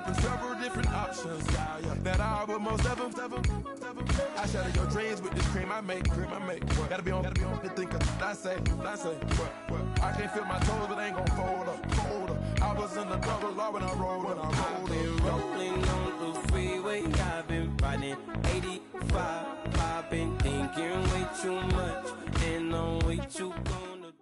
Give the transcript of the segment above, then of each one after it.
open several different options. Yeah. That I but most ever. I shatter your dreams with this cream I make. What? Gotta be on the thinker. I say. What? I can't feel my toes, but ain't gon' fold up. I was in the double law when I rolled. I've been rolling on the freeway. I've been riding 85. I've been thinking way too much, and I'm way too gonna.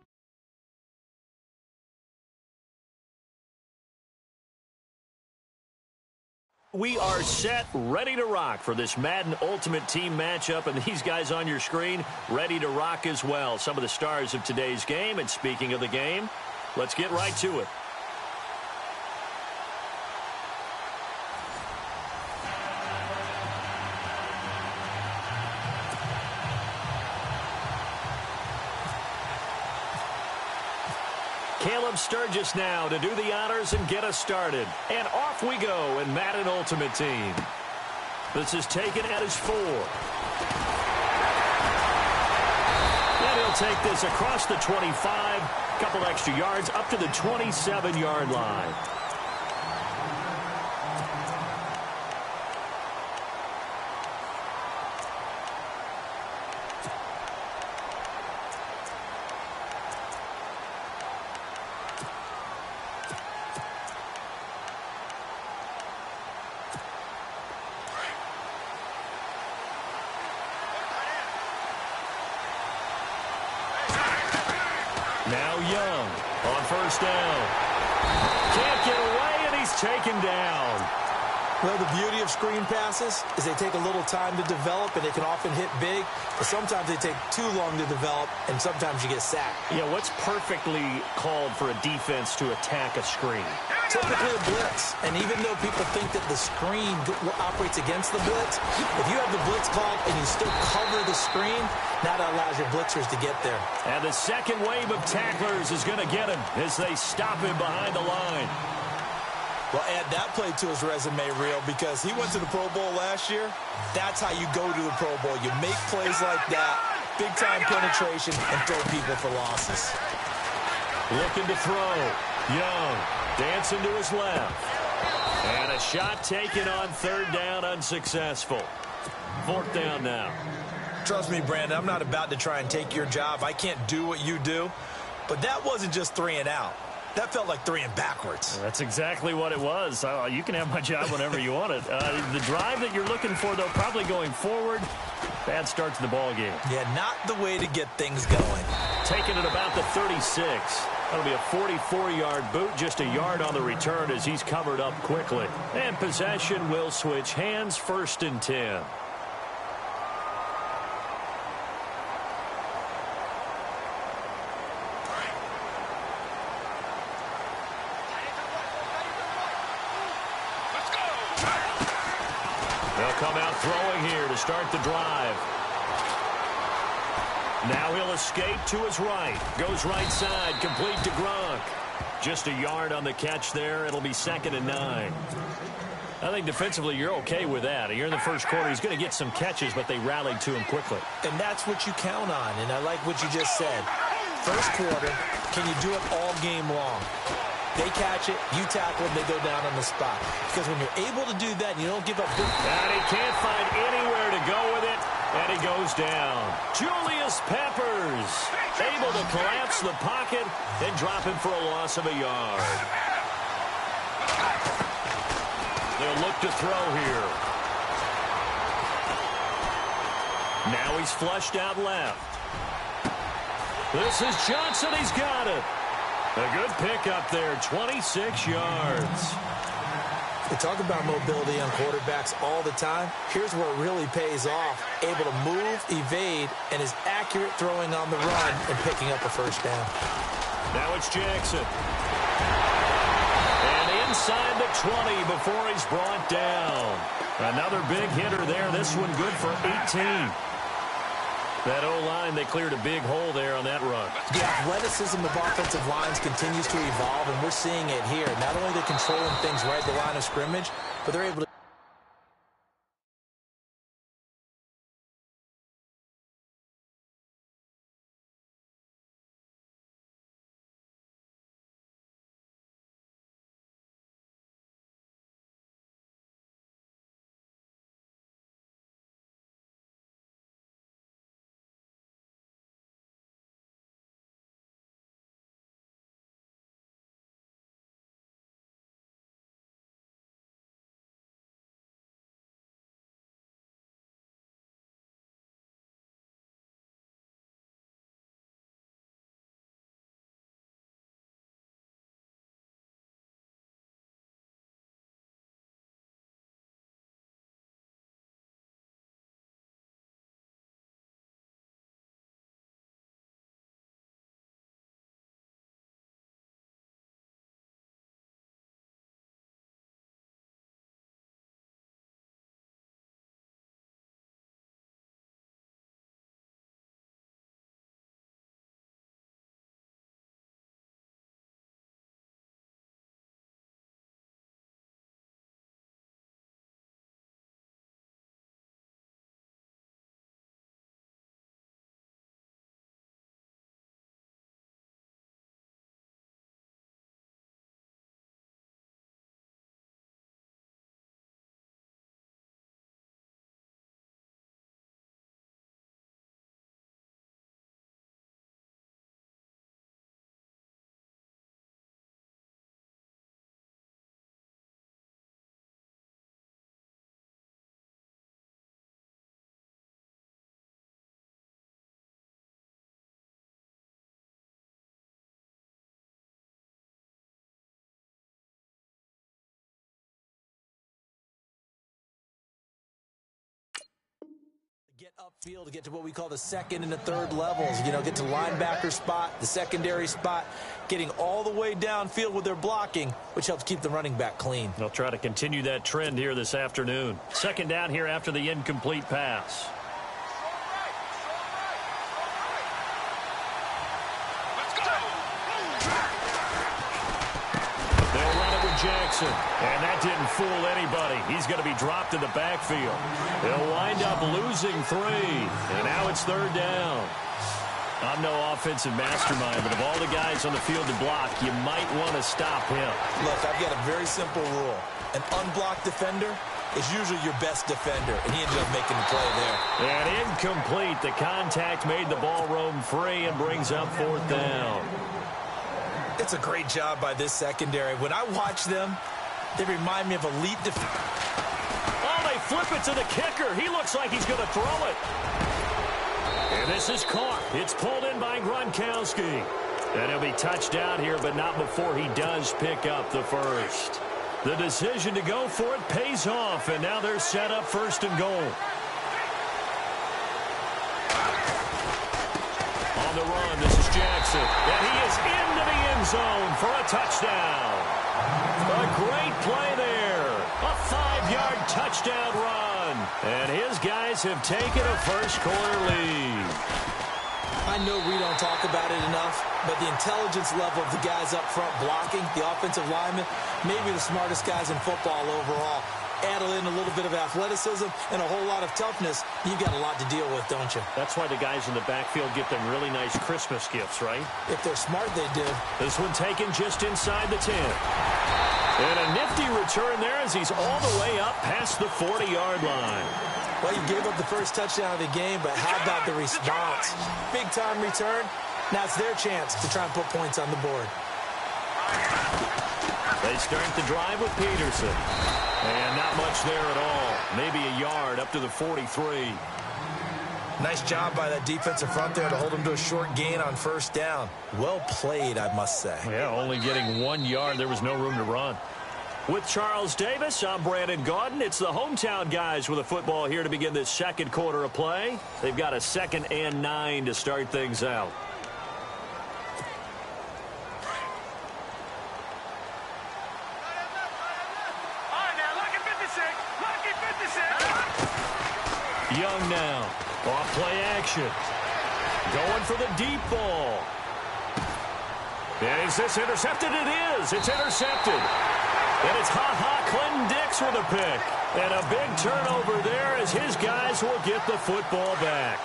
We are set, ready to rock for this Madden Ultimate Team matchup, and these guys on your screen ready to rock as well. Some of the stars of today's game, and speaking of the game, let's get right to it. Caleb Sturgis now to do the honors and get us started. And off we go in Madden Ultimate Team. This is taken at his 4. And he'll take this across the 25. Couple extra yards up to the 27-yard line. Now Young on first down. Can't get away, and he's taken down. Well, the beauty of screen passes is they take a little time to develop, and they can often hit big, but sometimes they take too long to develop, and sometimes you get sacked. Yeah, what's perfectly called for a defense to attack a screen? Typically a blitz, and even though people think that the screen operates against the blitz, if you have the blitz called and you still cover the screen, that allows your blitzers to get there. And the second wave of tacklers is going to get him as they stop him behind the line. Well, add that play to his resume reel because he went to the Pro Bowl last year. That's how you go to the Pro Bowl. You make plays like that, big-time penetration, and throw people for losses. Looking to throw. Young dancing to his left. And a shot taken on third down, unsuccessful. Fourth down now. Trust me, Brandon, I'm not about to try and take your job. I can't do what you do. But that wasn't just 3 and out. That felt like 3 and backwards. That's exactly what it was. You can have my job whenever you want it. The drive that you're looking for, though, probably going forward. Bad start to the ball game. Yeah, not the way to get things going. Taken at about the 36. That'll be a 44-yard boot, just a yard on the return as he's covered up quickly. And possession will switch hands, 1st and 10. They'll come out throwing here to start the drive. Now he'll escape to his right. Goes right side, complete to Gronk. Just a yard on the catch there. It'll be 2nd and 9. I think defensively you're okay with that. You're in the first quarter. He's going to get some catches, but they rallied to him quickly. And that's what you count on, and I like what you just said. First quarter, can you do it all game long? They catch it, you tackle them, they go down on the spot. Because when you're able to do that, and you don't give up big... And he can't find anywhere to go with it, and he goes down. Julius Peppers able to collapse the pocket and drop him for a loss of a yard. They'll look to throw here. Now he's flushed out left. This is Johnson. He's got it. A good pickup there, 26 yards. We talk about mobility on quarterbacks all the time. Here's where it really pays off. Able to move, evade, and is accurate throwing on the run and picking up a first down. Now it's Jackson. And inside the 20 before he's brought down. Another big hitter there. This one good for 18. That O-line, they cleared a big hole there on that run. The athleticism of offensive lines continues to evolve, and we're seeing it here. Not only are they controlling things right at the line of scrimmage, but they're able to get upfield to get to what we call the second and the third levels. You know, get to linebacker spot, the secondary spot, getting all the way downfield with their blocking, which helps keep the running back clean. They'll try to continue that trend here this afternoon. Second down here after the incomplete pass. Jackson, and that didn't fool anybody. He's going to be dropped in the backfield. They'll wind up losing 3, and now it's third down. I'm no offensive mastermind, but of all the guys on the field to block, you might want to stop him. Look, I've got a very simple rule. An unblocked defender is usually your best defender, and he ended up making the play there. And incomplete. The contact made the ball roam free and brings up fourth down. It's a great job by this secondary. When I watch them, they remind me of elite defense. Oh, they flip it to the kicker. He looks like he's going to throw it. And this is caught. It's pulled in by Gronkowski. And he'll be touched down here, but not before he does pick up the first. The decision to go for it pays off, and now they're set up first and goal. On the run, this is Jackson. And he is into the end zone for a touchdown. A great play there. A 5-yard touchdown run. And his guys have taken a first-quarter lead. I know we don't talk about it enough, but the intelligence level of the guys up front blocking, the offensive linemen, maybe the smartest guys in football overall. Add in a little bit of athleticism and a whole lot of toughness, you've got a lot to deal with, don't you? That's why the guys in the backfield get them really nice Christmas gifts, right? If they're smart, they do. This one taken just inside the 10. And a nifty return there as he's all the way up past the 40-yard line. Well, you gave up the first touchdown of the game, but how about the response? Big-time return. Now it's their chance to try and put points on the board. They start the drive with Peterson. And not much there at all. Maybe a yard up to the 43. Nice job by that defensive front there to hold him to a short gain on first down. Well played, I must say. Yeah, only getting 1 yard. There was no room to run. With Charles Davis, I'm Brandon Gaudin. It's the hometown guys with a football here to begin this second quarter of play. They've got a 2nd and 9 to start things out. Young now, off play action, going for the deep ball. And is this intercepted? It is. It's intercepted. And it's Clinton Dix with a pick. And a big turnover there as his guys will get the football back.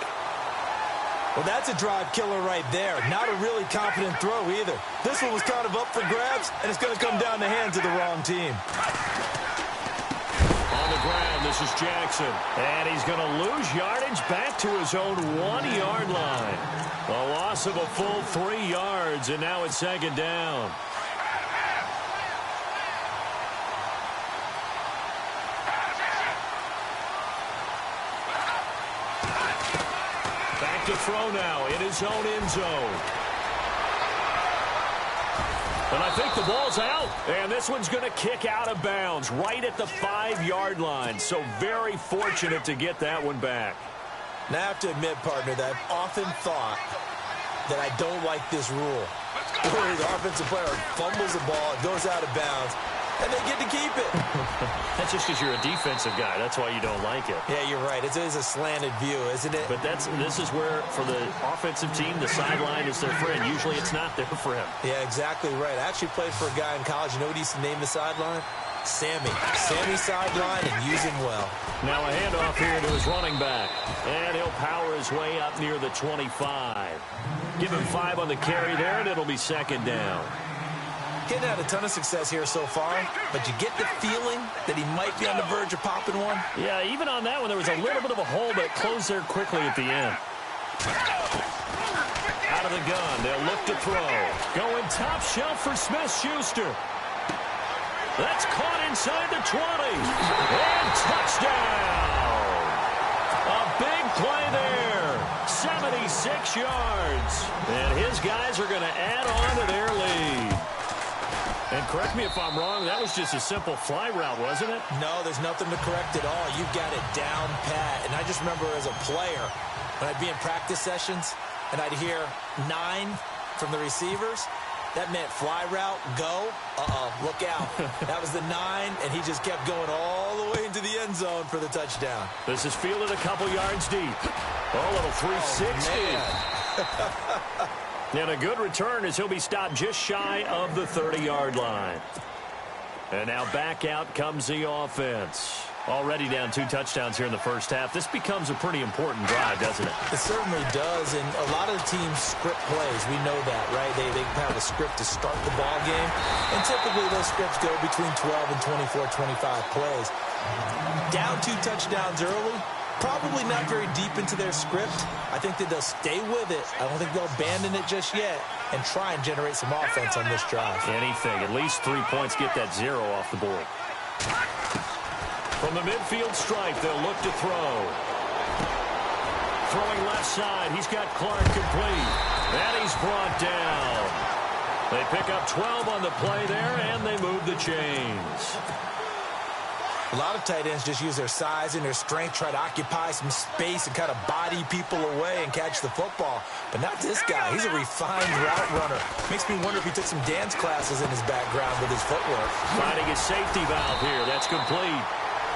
Well, that's a drive killer right there. Not a really confident throw either. This one was kind of up for grabs, and it's going to come down the hands of the wrong team. Ground, this is Jackson, and he's going to lose yardage back to his own 1-yard line. A loss of a full 3 yards, and now it's 2nd down. Back to throw now in his own end zone. And I think the ball's out, and this one's going to kick out of bounds right at the 5-yard line. So very fortunate to get that one back. Now, I have to admit, partner, that I've often thought that I don't like this rule. Where the offensive player fumbles the ball, it goes out of bounds, and they get to keep it. That's just because you're a defensive guy. That's why you don't like it. Yeah, you're right. It is a slanted view, isn't it? But this is where, for the offensive team, the sideline is their friend. Usually it's not there for him. Yeah, exactly right. I actually played for a guy in college. You know what he used to name the sideline? Sammy. Sammy sideline, and use him well. Now a handoff here to his running back. And he'll power his way up near the 25. Give him 5 on the carry there, and it'll be 2nd down. Getting had a ton of success here so far, but you get the feeling that he might be on the verge of popping one. Yeah, even on that one, there was a little bit of a hole, but closed there quickly at the end. Out of the gun, they'll look to throw. Going top shelf for Smith-Schuster. That's caught inside the 20. And touchdown! A big play there. 76 yards. And his guys are going to add on to their lead. And correct me if I'm wrong, that was just a simple fly route, wasn't it? No, there's nothing to correct at all. You've got it down pat. And I just remember as a player, when I'd be in practice sessions and I'd hear 9 from the receivers, that meant fly route, go, look out. That was the 9, and he just kept going all the way into the end zone for the touchdown. This is fielded a couple yards deep. Oh, a little 360. And a good return as he'll be stopped just shy of the 30-yard line. And now back out comes the offense. Already down 2 touchdowns here in the first half. This becomes a pretty important drive, doesn't it? It certainly does, and a lot of the teams script plays. We know that, right? They have a script to start the ball game, and typically those scripts go between 12 and 24, 25 plays. Down 2 touchdowns early, probably not very deep into their script. I think that they'll stay with it. I don't think they'll abandon it just yet and try and generate some offense on this drive. Anything. At least 3 points, get that 0 off the board. From the midfield stripe, they'll look to throw. Throwing left side, he's got Clark complete. And he's brought down. They pick up 12 on the play there, and they move the chains. A lot of tight ends just use their size and their strength, try to occupy some space and kind of body people away and catch the football. But not this guy. He's a refined route runner. Makes me wonder if he took some dance classes in his background with his footwork. Finding his safety valve here. That's complete.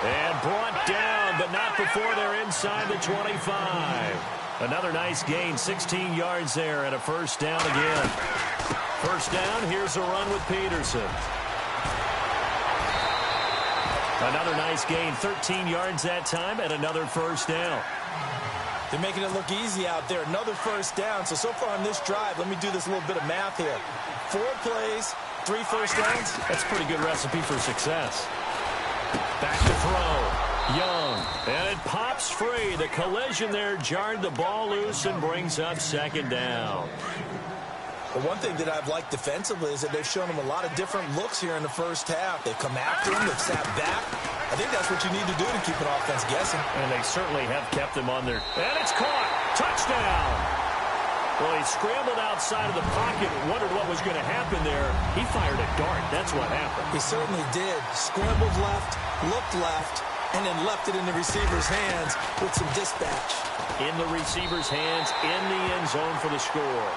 And brought down, but not before they're inside the 25. Another nice gain, 16 yards there, and a first down again. First down, here's a run with Peterson. Another nice gain, 13 yards that time, and another first down. They're making it look easy out there. Another first down. So far on this drive, let me do this little bit of math here. 4 plays, 3 first downs. That's a pretty good recipe for success. Back to throw. Young. And it pops free. The collision there jarred the ball loose and brings up second down. But one thing that I've liked defensively is that they've shown him a lot of different looks here in the first half. They've come after him. They've sat back. I think that's what you need to do to keep an offense guessing. And they certainly have kept them on their... And it's caught. Touchdown. Well, he scrambled outside of the pocket and wondered what was going to happen there. He fired a dart. That's what happened. He certainly did. Scrambled left, looked left, and then left it in the receiver's hands with some dispatch. In the receiver's hands, in the end zone for the score.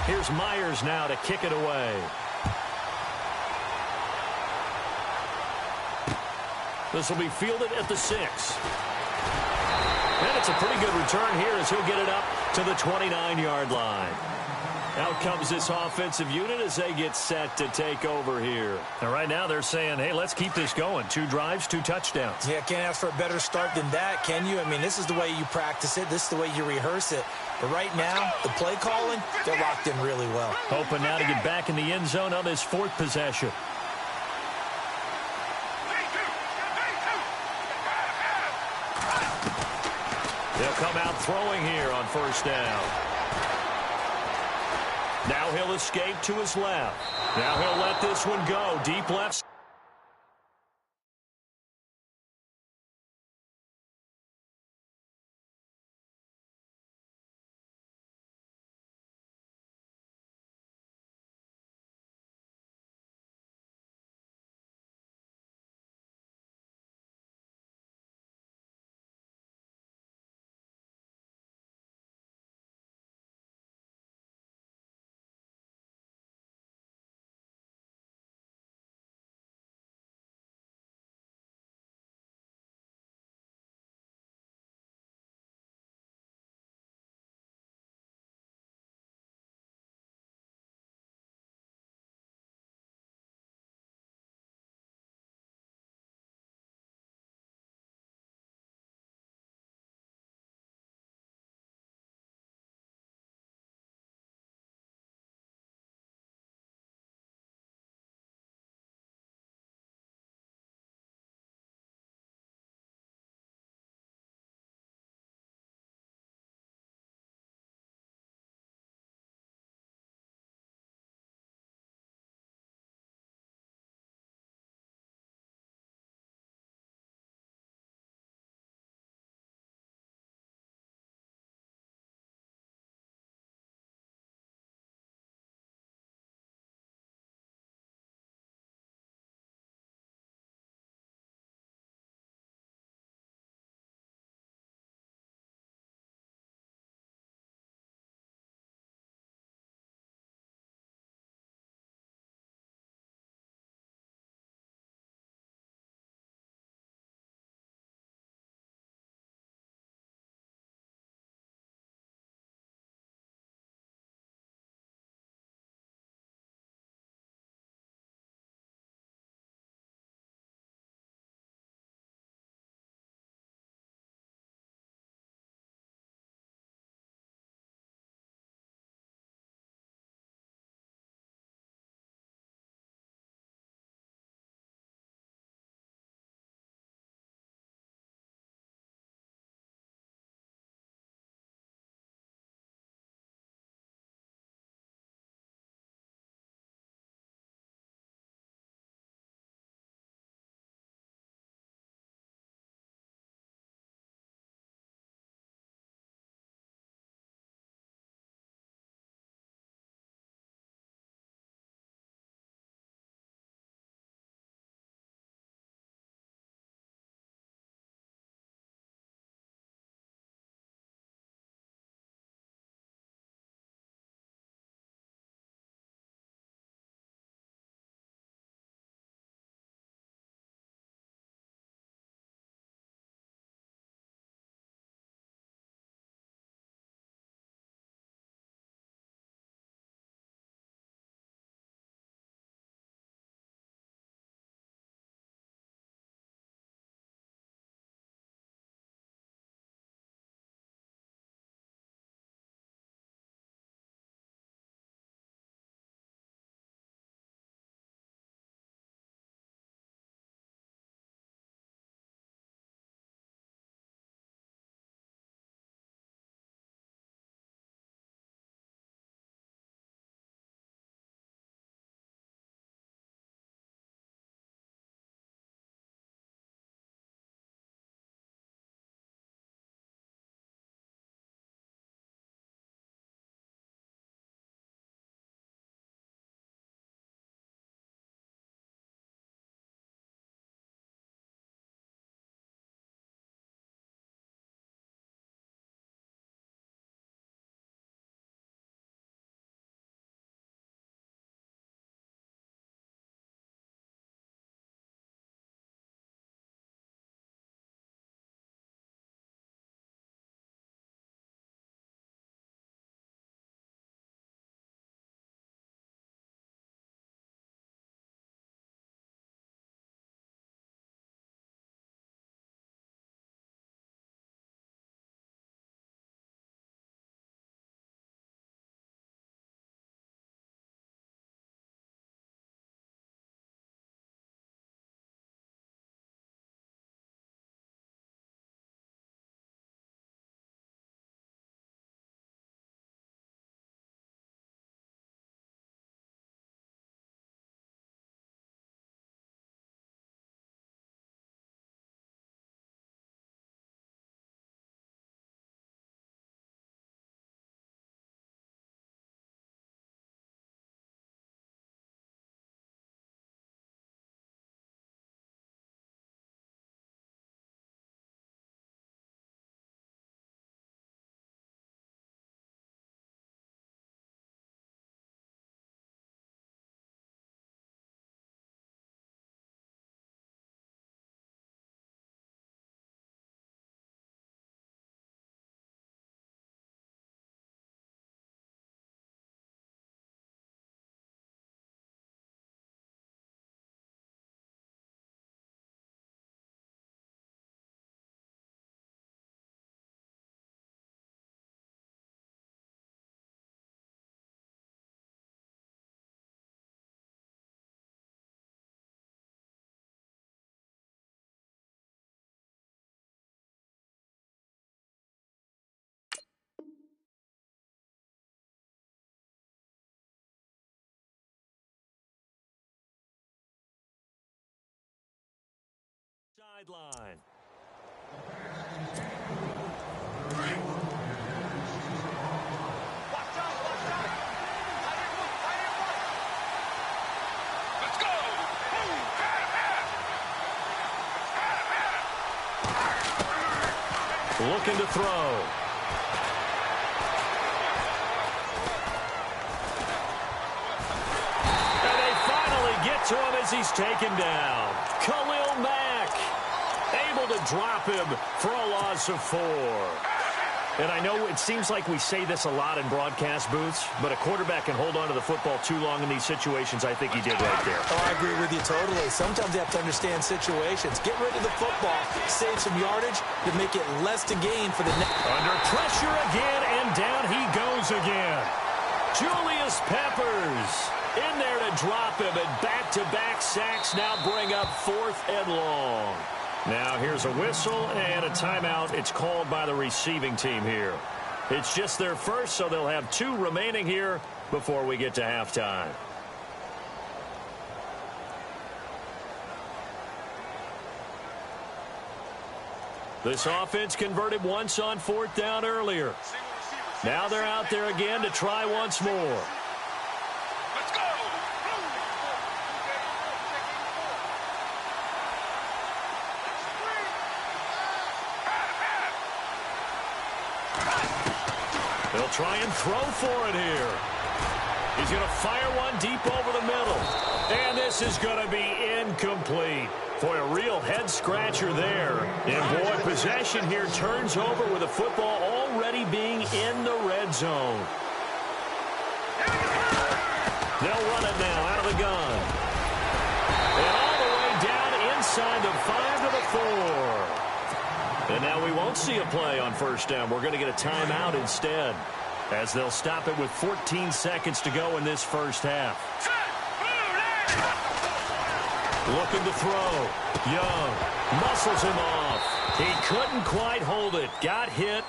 Here's Myers now to kick it away. This will be fielded at the 6. And it's a pretty good return here as he'll get it up to the 29-yard line. Out comes this offensive unit as they get set to take over here. And right now they're saying, hey, let's keep this going. 2 drives, 2 touchdowns. Yeah, can't ask for a better start than that, can you? I mean, this is the way you practice it. This is the way you rehearse it. But right now, the play calling, they're locked in really well. Hoping now to get back in the end zone on this 4th possession. They'll come out throwing here on first down. Now he'll escape to his left. Now he'll let this one go. Deep left. sideline. Let's go! Looking to throw. And they finally get to him as he's taken down. Khalil Mack able to drop him for a loss of 4. And I know it seems like we say this a lot in broadcast booths, but a quarterback can hold on to the football too long in these situations. I think he did right there. Oh, I agree with you totally. Sometimes you have to understand situations. Get rid of the football, save some yardage to make it less to gain for the next. Under pressure again, and down he goes again. Julius Peppers in there to drop him, and back-to-back sacks now bring up 4th and long. Now here's a whistle and a timeout. It's called by the receiving team here. It's just their first, so they'll have 2 remaining here before we get to halftime. This offense converted once on 4th down earlier. Now they're out there again to try once more. They'll try and throw for it here. He's going to fire one deep over the middle. And this is going to be incomplete. For a real head-scratcher there. And, boy, possession here turns over with the football already being in the red zone. They'll run it now out of the gun. And all the way down inside the 5 to the 4. And now we won't see a play on 1st down. We're going to get a timeout instead, as they'll stop it with 14 seconds to go in this first half. Looking to throw. Young muscles him off. He couldn't quite hold it. Got hit.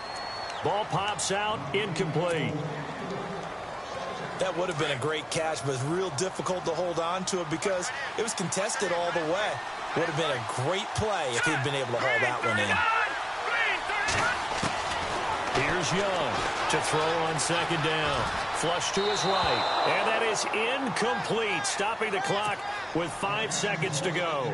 Ball pops out. Incomplete. That would have been a great catch, but it's real difficult to hold on to it because it was contested all the way. Would have been a great play if he'd been able to haul that one in. Here's Young to throw on 2nd down. Flush to his right. And that is incomplete. Stopping the clock with 5 seconds to go.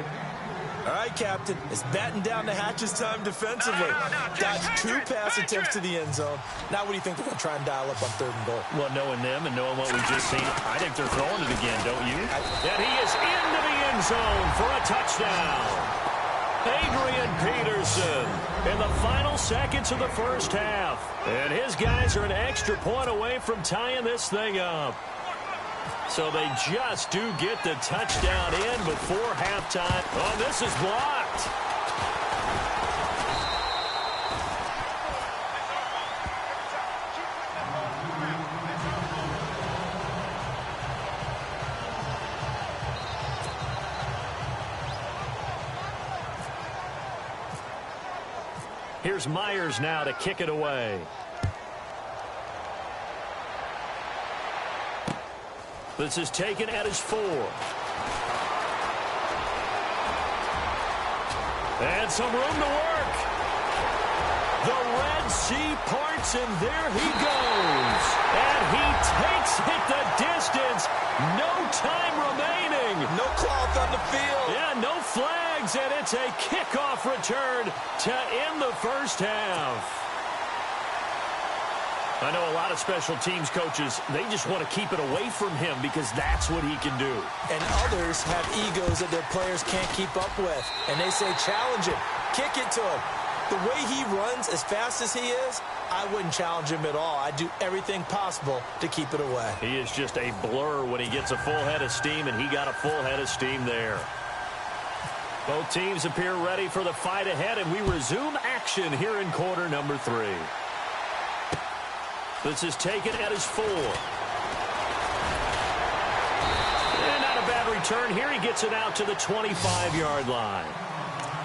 All right, Captain. It's batten down the hatches time defensively. Dodged 2 pass attempts to the end zone. Now what do you think they're going to try and dial up on 3rd and goal? Well, knowing them and knowing what we've just seen, I think they're throwing it again, don't you? And he is into the end zone for a touchdown. Adrian Peterson in the final seconds of the first half. And his guys are an extra point away from tying this thing up. So they just do get the touchdown in before halftime. Oh, this is blocked. Here's Myers now to kick it away. This is taken at his 4. And some room to work. The Red Sea parts, and there he goes. And he takes it the distance. No time remaining. No cloth on the field. Yeah, no flags, and it's a kickoff return to end the first half. I know a lot of special teams coaches, they just want to keep it away from him because that's what he can do. And others have egos that their players can't keep up with. And they say, challenge him, kick it to him. The way he runs as fast as he is, I wouldn't challenge him at all. I'd do everything possible to keep it away. He is just a blur when he gets a full head of steam, and he got a full head of steam there. Both teams appear ready for the fight ahead, and we resume action here in quarter number 3. This is taken at his 4. And not a bad return here. He gets it out to the 25-yard line.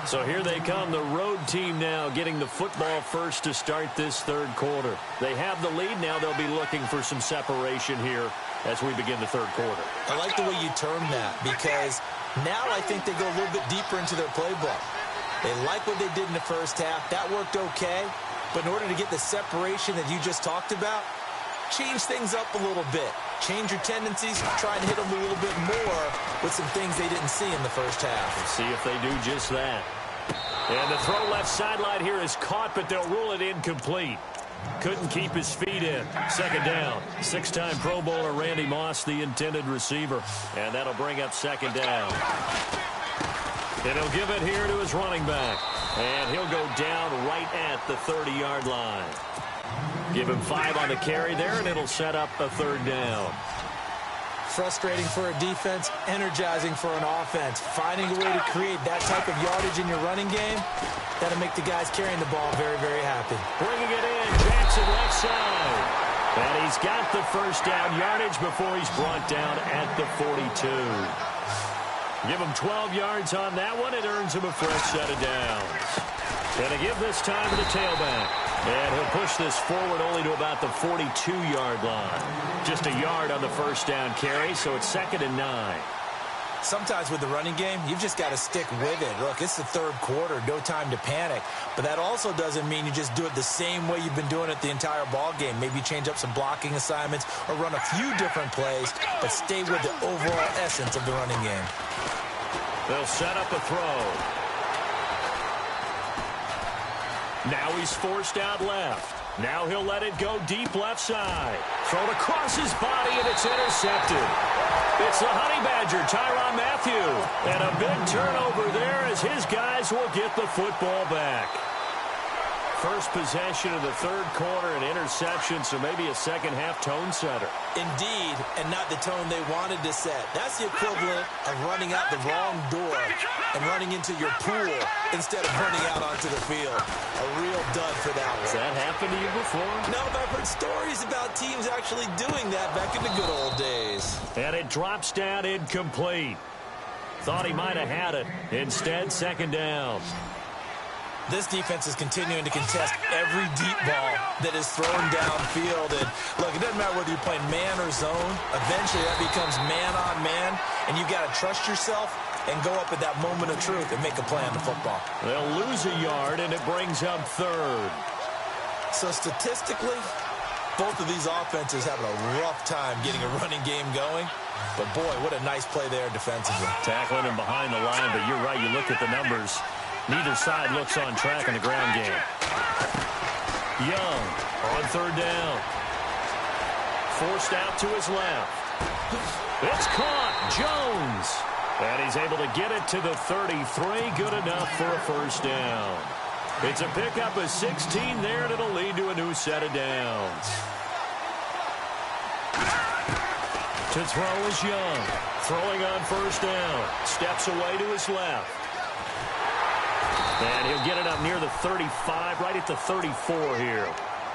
So here they come, the road team now getting the football first to start this 3rd quarter. They have the lead. Now they'll be looking for some separation here as we begin the 3rd quarter. I like the way you term that because now I think they go a little bit deeper into their playbook. They like what they did in the first half. That worked okay. But in order to get the separation that you just talked about, change things up a little bit. Change your tendencies, try and hit them a little bit more with some things they didn't see in the first half. Let's see if they do just that. And the throw left sideline here is caught, but they'll rule it incomplete. Couldn't keep his feet in. Second down. Six-time Pro Bowler Randy Moss, the intended receiver. And that'll bring up second down. And he'll give it here to his running back. And he'll go down right at the 30-yard line. Give him 5 on the carry there, and it'll set up a third down. Frustrating for a defense, energizing for an offense. Finding a way to create that type of yardage in your running game, that'll make the guys carrying the ball very, very happy. Bringing it in, Jackson left side. And he's got the first down yardage before he's brought down at the 42. Give him 12 yards on that one. It earns him a fresh set of downs. Gonna give this time to the tailback. And he'll push this forward only to about the 42-yard line. Just a yard on the first down carry, so it's 2nd and 9. Sometimes with the running game, you've just got to stick with it. Look, it's the third quarter, no time to panic. But that also doesn't mean you just do it the same way you've been doing it the entire ball game. Maybe change up some blocking assignments or run a few different plays, but stay with the overall essence of the running game. They'll set up a throw. Now he's forced out left. Now he'll let it go deep left side. Thrown across his body, and it's intercepted. It's the Honey Badger, Tyrann Mathieu. And a big turnover there as his guys will get the football back. First possession of the third quarter, an interception, so maybe a second-half tone setter. Indeed, and not the tone they wanted to set. That's the equivalent of running out the wrong door and running into your pool instead of running out onto the field. A real dud for that one. Has that happened to you before? No, but I've heard stories about teams actually doing that back in the good old days. And it drops down incomplete. Thought he might have had it. Instead, second down. This defense is continuing to contest every deep ball that is thrown downfield. And look, it doesn't matter whether you're playing man or zone. Eventually, that becomes man on man, and you got to trust yourself and go up at that moment of truth and make a play on the football. They'll lose a yard, and it brings up third. So statistically, both of these offenses having a rough time getting a running game going. But boy, what a nice play there defensively. Tackling him behind the line, but you're right. You look at the numbers. Neither side looks on track in the ground game. Young on third down. Forced out to his left. It's caught. Jones. And he's able to get it to the 33. Good enough for a first down. It's a pickup of 16 there, and it'll lead to a new set of downs. To throw is Young. Throwing on first down. Steps away to his left. And he'll get it up near the 35, right at the 34 here.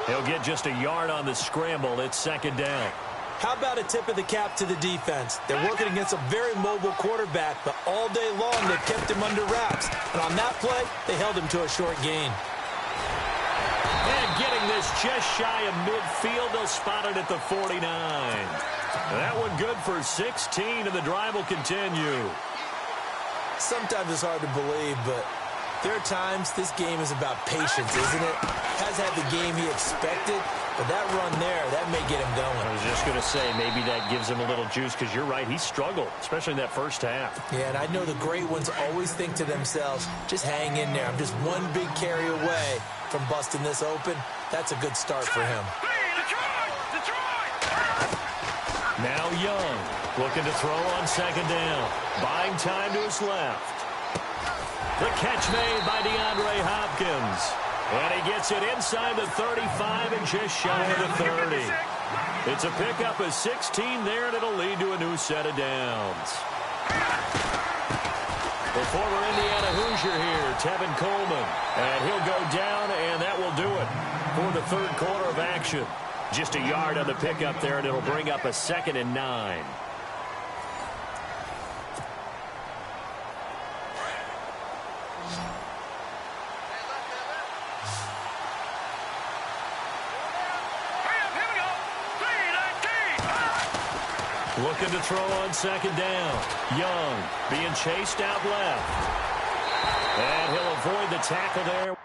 He'll get just a yard on the scramble. It's second down. How about a tip of the cap to the defense? They're working against a very mobile quarterback, but all day long they've kept him under wraps. And on that play, they held him to a short gain. And getting this just shy of midfield, they'll spot it at the 49. That one good for 16, and the drive will continue. Sometimes it's hard to believe, but there are times this game is about patience, isn't it? Has had the game he expected, but that run there, that may get him going. I was just going to say, maybe that gives him a little juice, because you're right, he struggled, especially in that first half. Yeah, and I know the great ones always think to themselves, just hang in there. I'm just one big carry away from busting this open. That's a good start for him. Now Young, looking to throw on second down. Buying time to his left. The catch made by DeAndre Hopkins. And he gets it inside the 35 and just shy of the 30. It's a pickup of 16 there, and it'll lead to a new set of downs. The former Indiana Hoosier here, Tevin Coleman. And he'll go down, and that will do it for the third quarter of action. Just a yard on the pickup there, and it'll bring up a 2nd and 9. Looking to throw on second down. Young being chased out left. And he'll avoid the tackle there.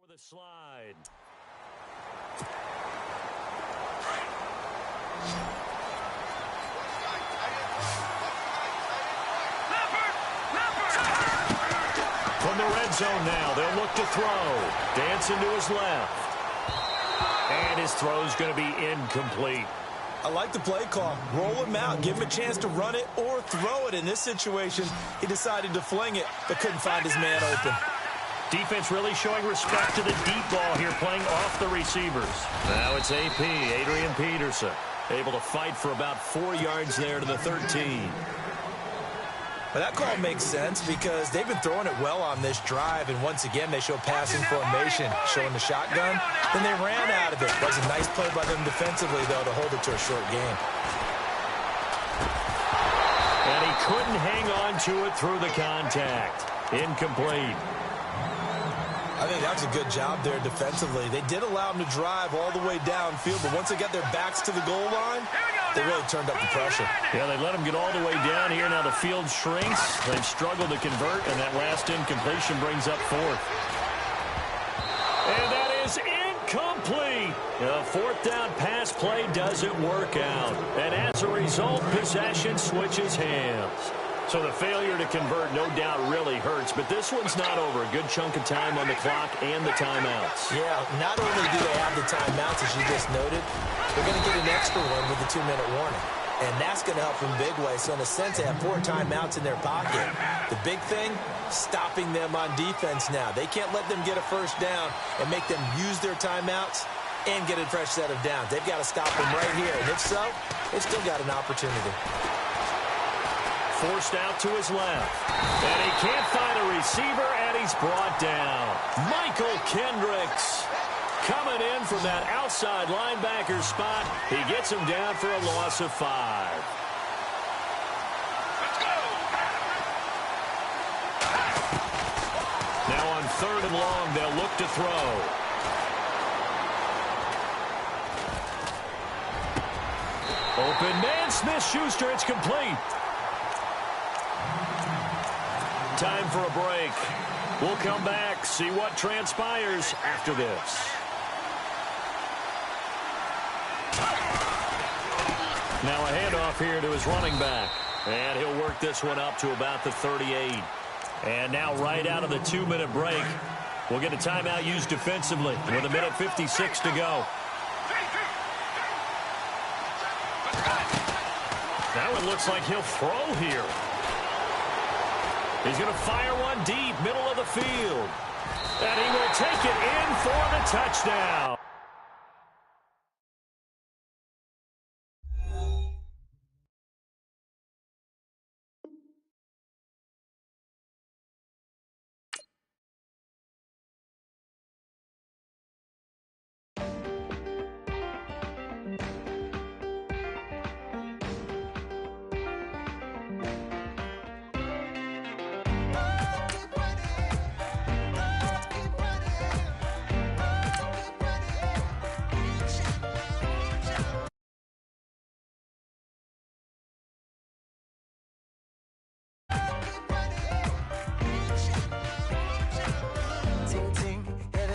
For the slide. From the red zone now, they'll look to throw. Dancing to his left. And his throw's going to be incomplete. I like the play call. Roll him out, give him a chance to run it or throw it. In this situation, he decided to fling it, but couldn't find his man open. Defense really showing respect to the deep ball here, playing off the receivers. Now it's AP, Adrian Peterson, able to fight for about 4 yards there to the 13. Well, that call makes sense because they've been throwing it well on this drive, and once again, they show passing formation, showing the shotgun. Then they ran out of it. It was a nice play by them defensively, though, to hold it to a short game. And he couldn't hang on to it through the contact. Incomplete. I think that was a good job there defensively. They did allow them to drive all the way downfield, but once they got their backs to the goal line, they really turned up the pressure. Yeah, they let them get all the way down here. Now the field shrinks. They've struggled to convert, and that last incompletion brings up fourth. And that is incomplete. The fourth down pass play doesn't work out. And as a result, possession switches hands. So the failure to convert, no doubt, really hurts. But this one's not over. A good chunk of time on the clock and the timeouts. Yeah, not only do they have the timeouts, as you just noted, they're going to get an extra one with the 2-minute warning. And that's going to help in a big way. So in a sense, they have 4 timeouts in their pocket. The big thing, stopping them on defense now. They can't let them get a first down and make them use their timeouts and get a fresh set of downs. They've got to stop them right here. And if so, they've still got an opportunity. Forced out to his left. And he can't find a receiver, and he's brought down. Michael Kendricks coming in from that outside linebacker spot. He gets him down for a loss of 5. Let's go. Now on 3rd and long, they'll look to throw. Open man, Smith-Schuster, it's complete. Time for a break. We'll come back, see what transpires after this. Now a handoff here to his running back. And he'll work this one up to about the 38. And now right out of the 2-minute break, we'll get a timeout used defensively with 1:56 to go. Now it looks like he'll throw here. He's going to fire one deep, middle of the field. And he will take it in for the touchdown.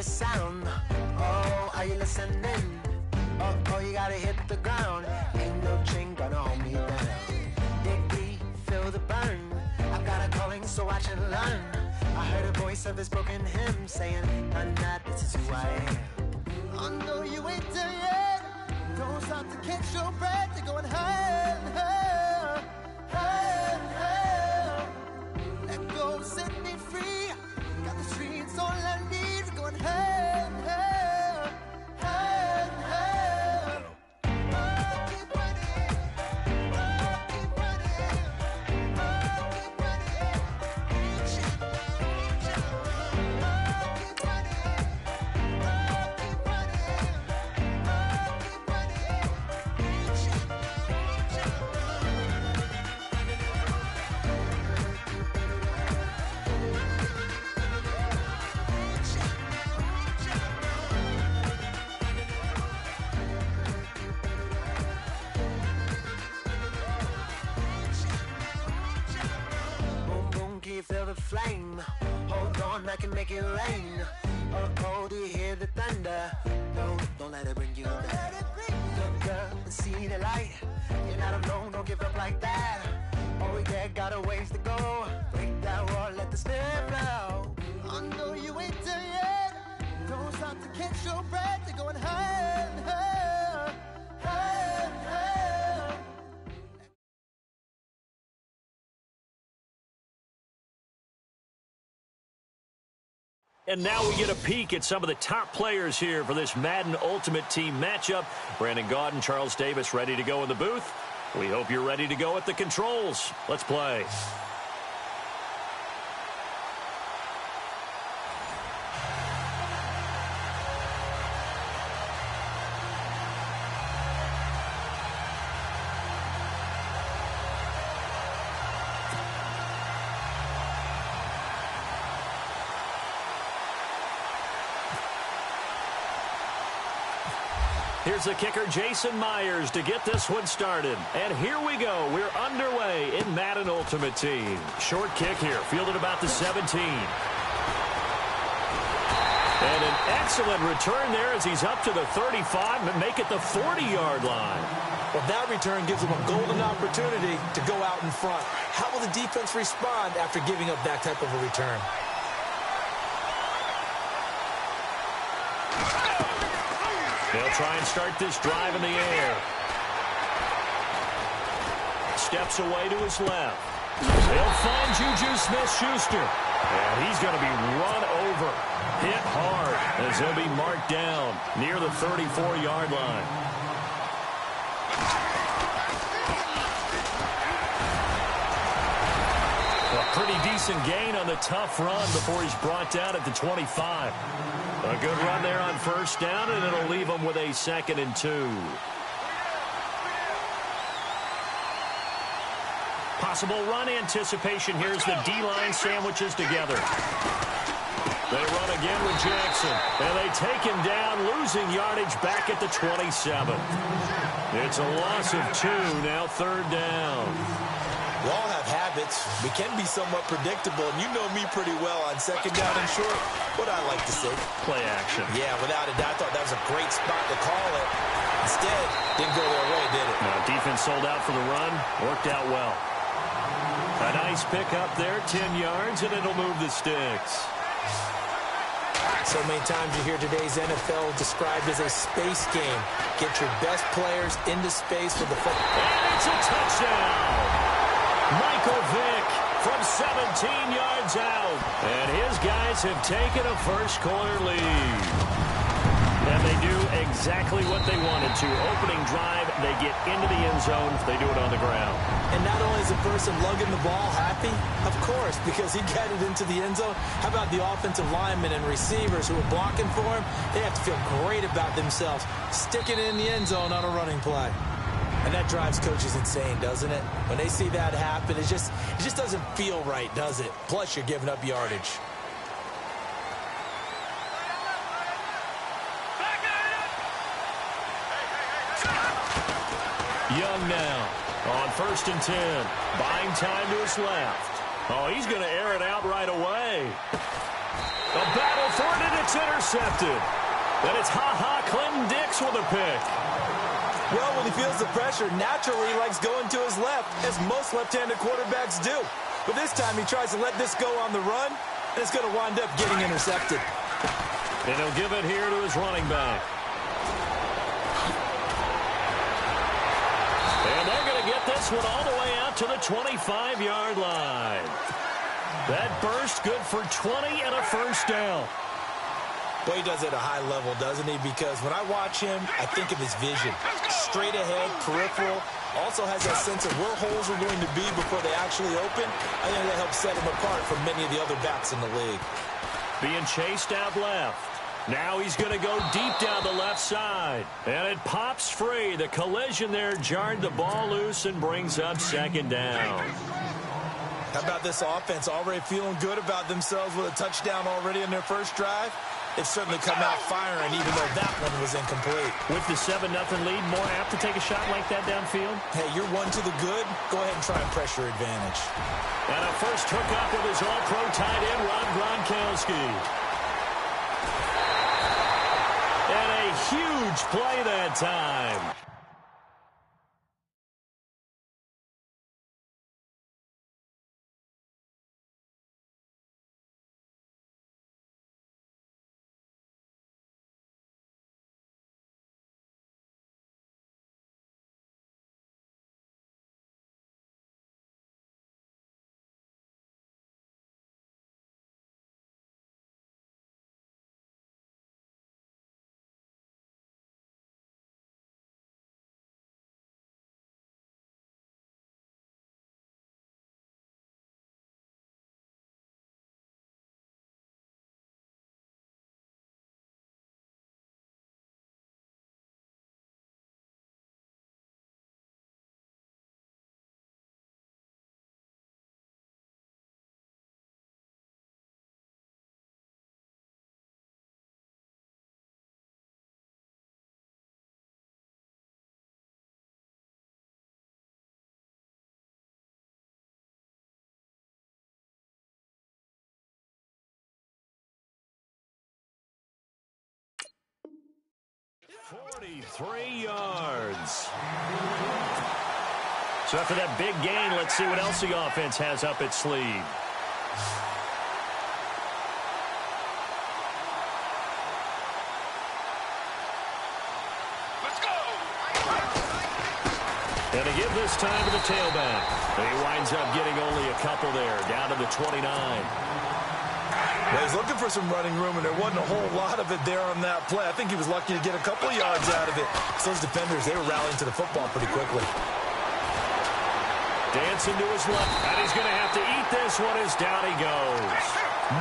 Sound. Oh, are you listening? Oh, you gotta hit the ground. Ain't no chain gonna hold me down. Dig deep, feel the burn. I've got a calling, so watch and learn. I heard a voice of this broken hymn saying, "I'm not, this is who I am." I know you ain't there yet. Don't stop to catch your breath. You're going higher, higher, higher, higher. Let go, set me free. Got the streets all I need. Going higher, higher, higher, higher. Keep running, keep running, keep feel the flame. Hold on, I can make it rain. Oh, do you hear the thunder? No, don't let it bring you down. Look up, and see the light. You're not alone, don't give up like that. Oh yeah, got a ways to go. Break that wall, let the spirit flow. I know you ain't there yet. Don't stop to catch your breath. You're going higher and higher, higher and higher. And now we get a peek at some of the top players here for this Madden Ultimate Team matchup. Brandon Gaudin, Charles Davis ready to go in the booth. We hope you're ready to go at the controls. Let's play. Here's the kicker, Jason Myers, to get this one started. And here we go. We're underway in Madden Ultimate Team. Short kick here, fielded about the 17. And an excellent return there as he's up to the 35 and make it the 40-yard line. Well, that return gives him a golden opportunity to go out in front. How will the defense respond after giving up that type of a return? They'll try and start this drive in the air. Steps away to his left. They'll find Juju Smith-Schuster. And he's going to be run over. Hit hard as he'll be marked down near the 34-yard line. A pretty decent gain on the tough run before he's brought down at the 25. A good run there on first down, and it'll leave him with a 2nd and 2. Possible run anticipation. Here's the D-line sandwiches together. They run again with Jackson, and they take him down, losing yardage back at the 27. It's a loss of 2, now 3rd down. We all have habits. We can be somewhat predictable, and you know me pretty well on 2nd down and short. What I like to say. Play action. Yeah, without a doubt, I thought that was a great spot to call it. Instead, didn't go their way, did it? Now, defense sold out for the run. Worked out well. A nice pick up there, 10 yards, and it'll move the sticks. So many times you hear today's NFL described as a space game. Get your best players into space for the football. And it's a touchdown! Michael Vick from 17 yards out. And his guys have taken a first-quarter lead. And they do exactly what they wanted to. Opening drive, they get into the end zone. They do it on the ground. And not only is the person lugging the ball happy, of course, because he got it into the end zone. How about the offensive linemen and receivers who are blocking for him? They have to feel great about themselves, sticking it in the end zone on a running play. And that drives coaches insane, doesn't it? When they see that happen, it just doesn't feel right, does it? Plus, you're giving up yardage. Young now on 1st and 10. Buying time to his left. Oh, he's going to air it out right away. A battle for it, and it's intercepted. Then it's Clinton Dix with a pick. Well, when he feels the pressure, naturally he likes going to his left, as most left-handed quarterbacks do. But this time he tries to let this go on the run, and it's going to wind up getting intercepted. And he'll give it here to his running back. And they're going to get this one all the way out to the 25-yard line. That burst good for 20 and a first down. Well, he does it at a high level, doesn't he? Because when I watch him, I think of his vision. Straight ahead, peripheral. Also has that sense of where holes are going to be before they actually open. I think that helps set him apart from many of the other backs in the league. Being chased out left. Now he's going to go deep down the left side. And it pops free. The collision there jarred the ball loose and brings up 2nd down. How about this offense already feeling good about themselves with a touchdown already in their first drive? They've certainly come out firing, even though that one was incomplete. With the 7-0 lead, more apt to take a shot like that downfield? Hey, you're one to the good. Go ahead and try and press your advantage. And a first hookup with his all-pro tight end, Rob Gronkowski. And a huge play that time. 43 yards. So after that big gain, let's see what else the offense has up its sleeve. And to give this time to the tailback. He winds up getting only a couple there, down to the 29. Well, he's looking for some running room, and there wasn't a whole lot of it there on that play. I think he was lucky to get a couple of yards out of it. So those defenders, they were rallying to the football pretty quickly. Dancing to his left, and he's going to have to eat this one as down he goes.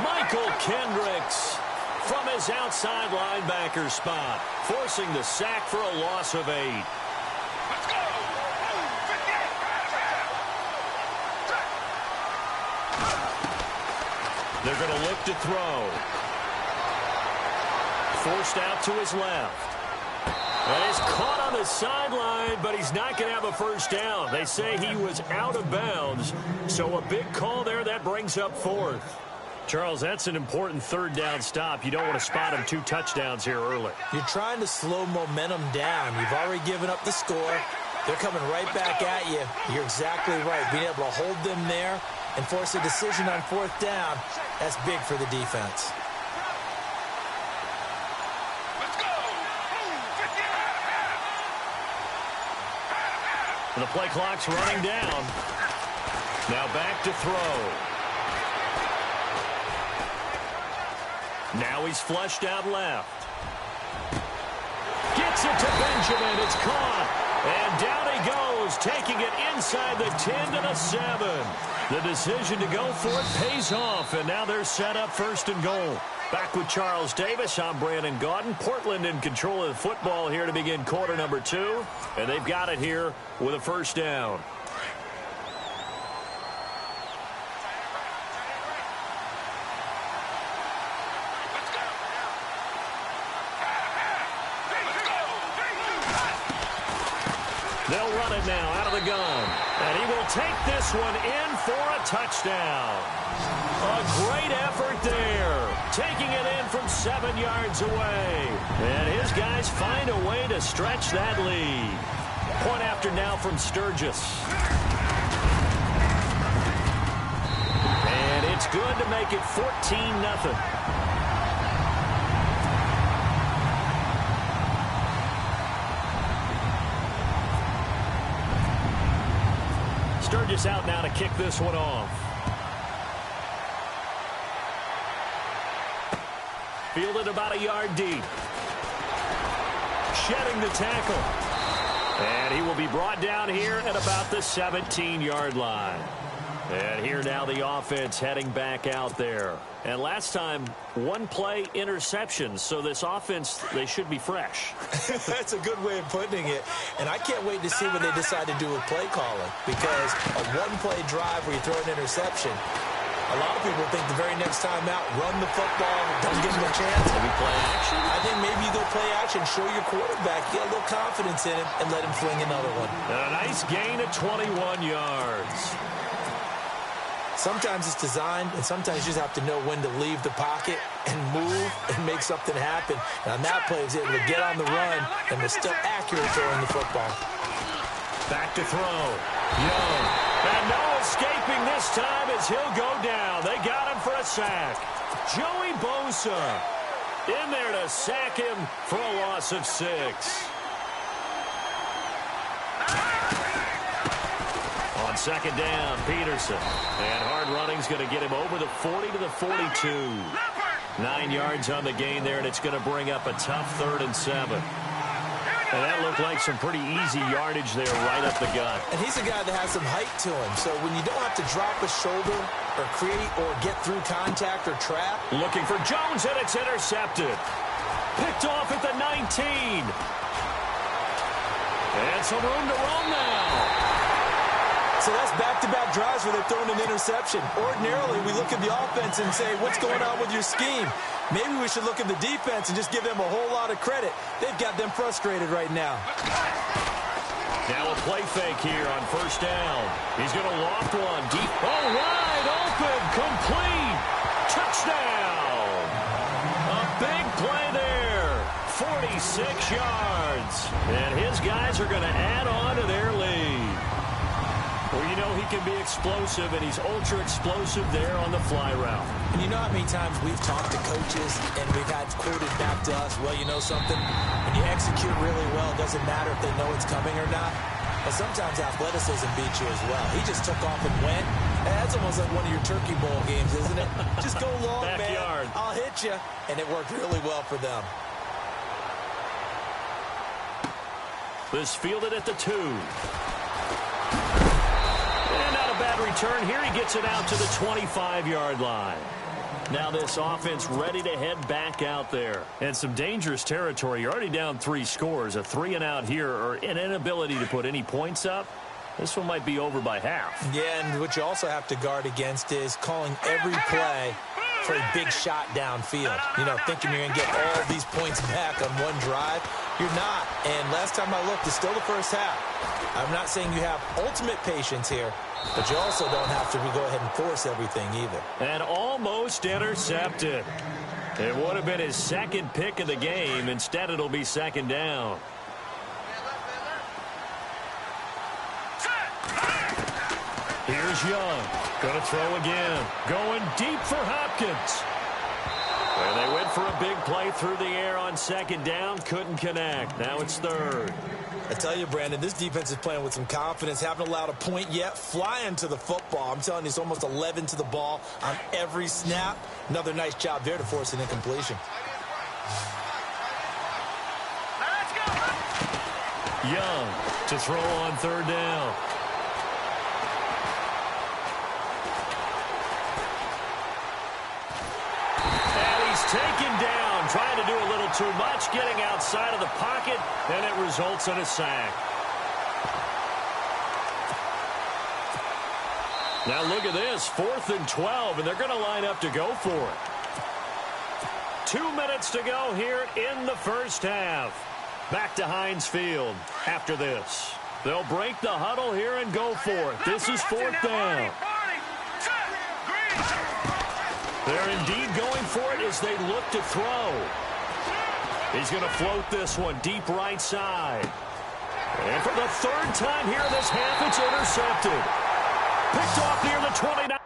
Michael Kendricks from his outside linebacker spot, forcing the sack for a loss of 8. They're going to look to throw. Forced out to his left. And he's caught on the sideline, but he's not going to have a first down. They say he was out of bounds, so a big call there. That brings up 4th. Charles, that's an important third down stop. You don't want to spot him 2 touchdowns here early. You're trying to slow momentum down. You've already given up the score. They're coming right back at you. You're exactly right. Being able to hold them there and force a decision on 4th down, that's big for the defense. And the play clock's running down. Now back to throw. Now he's flushed out left. Gets it to Benjamin. It's caught. And down he goes, taking it inside the 10 to the 7. The decision to go for it pays off, and now they're set up 1st and goal. Back with Charles Davis, I'm Brandon Gaudin. Portland in control of the football here to begin quarter number 2, and they've got it here with a first down. They'll run it now out of the gun. And he will take this one in for a touchdown. A great effort there. Taking it in from 7 yards away. And his guys find a way to stretch that lead. Point after now from Sturgis. And it's good to make it 14-0. Sturgis out now to kick this one off. Fielded about a yard deep. Shedding the tackle. And he will be brought down here at about the 17-yard line. And here now the offense heading back out there. And last time, 1 play interception. So this offense, they should be fresh. That's a good way of putting it. And I can't wait to see what they decide to do with play calling. Because a 1-play drive where you throw an interception, a lot of people think the very next time out, run the football, don't give them a chance. Maybe play action? I think maybe you go play action, show your quarterback, get a little confidence in him, and let him fling another one. And a nice gain of 21 yards. Sometimes it's designed, and sometimes you just have to know when to leave the pocket and move and make something happen. And on that play, he was able to get on the run and was still accurate throwing the football. Back to throw. Young. And no escaping this time as he'll go down. They got him for a sack. Joey Bosa in there to sack him for a loss of 6. On second down, Peterson. And hard running's going to get him over the 40 to the 42. 9 yards on the gain there, and it's going to bring up a tough 3rd and 7. And that looked like some pretty easy yardage there right up the gut. And he's a guy that has some height to him. So when you don't have to drop a shoulder or create or get through contact or trap. Looking for Jones, and it's intercepted. Picked off at the 19. And some room to run now. So that's back-to-back drives where they're throwing an interception. Ordinarily, we look at the offense and say, what's going on with your scheme? Maybe we should look at the defense and just give them a whole lot of credit. They've got them frustrated right now. Now a play fake here on first down. He's going to loft one deep. Oh, wide open, complete. Touchdown. A big play there. 46 yards. points. And his guys are going to add on to their lead. Well, you know he can be explosive, and he's ultra-explosive there on the fly route. And you know how many times we've talked to coaches and we've had quoted back to us, well, you know something? When you execute really well, it doesn't matter if they know it's coming or not. But sometimes athleticism beats you as well. He just took off and went. That's almost like one of your Turkey Bowl games, isn't it? Just go long, Backyard. man. I'll hit you. And it worked really well for them. This fielded at the 2. Bad return here. He gets it out to the 25-yard line. Now this offense ready to head back out there. And some dangerous territory. You're already down 3 scores. A 3-and-out here, or an inability to put any points up. This one might be over by half. Yeah, and what you also have to guard against is calling every play for a big shot downfield. You know, thinking you're going to get all these points back on one drive. You're not. And last time I looked, it's still the first half. I'm not saying you have ultimate patience here, but you also don't have to go ahead and force everything either. And almost intercepted. It would have been his second pick of the game. Instead, it'll be second down. Here's Young. Going to throw again. Going deep for Hopkins. And they went for a big play through the air on second down. Couldn't connect. Now it's third. I tell you, Brandon, this defense is playing with some confidence. Haven't allowed a point yet. Flying to the football. I'm telling you, it's almost 11 to the ball on every snap. Another nice job there to force an incompletion. Young to throw on third down. Taken down, trying to do a little too much, getting outside of the pocket, and it results in a sack. Now look at this, 4th and 12, and they're going to line up to go for it. 2 minutes to go here in the first half. Back to Heinz Field after this. They'll break the huddle here and go for it. This is 4th down. They're indeed going for it as they look to throw. He's going to float this one deep right side. And for the 3rd time here this half, it's intercepted. Picked off near the 29.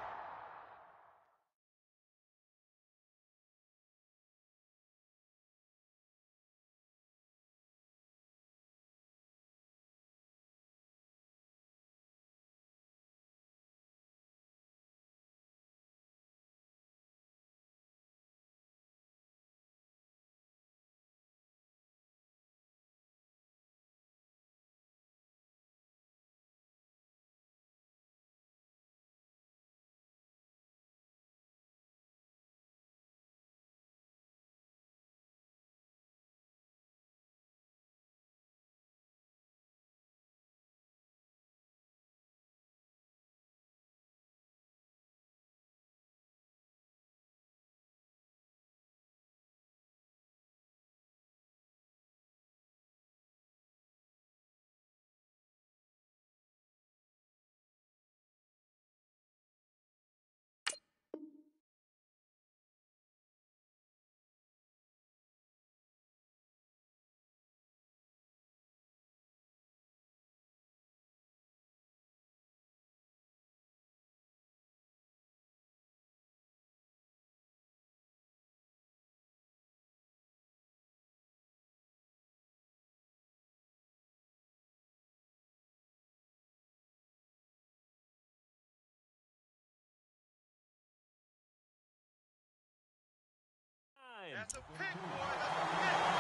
That's a pick, boy. That's a pick.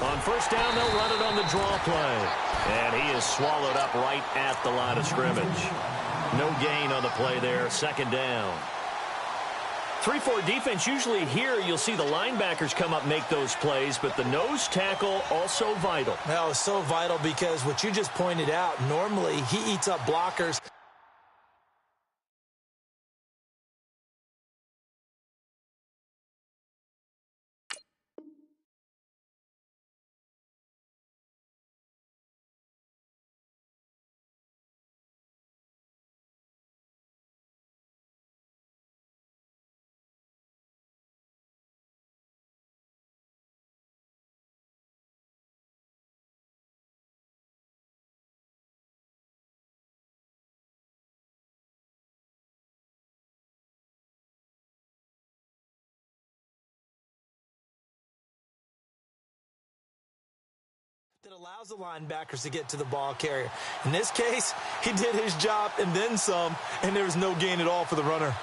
On first down, they'll run it on the draw play. And he is swallowed up right at the line of scrimmage. No gain on the play there. Second down. 3-4 defense, usually here you'll see the linebackers come up, make those plays, but the nose tackle also vital. That was so vital because what you just pointed out, normally he eats up blockers. That allows the linebackers to get to the ball carrier. In this case, he did his job and then some, and there was no gain at all for the runner.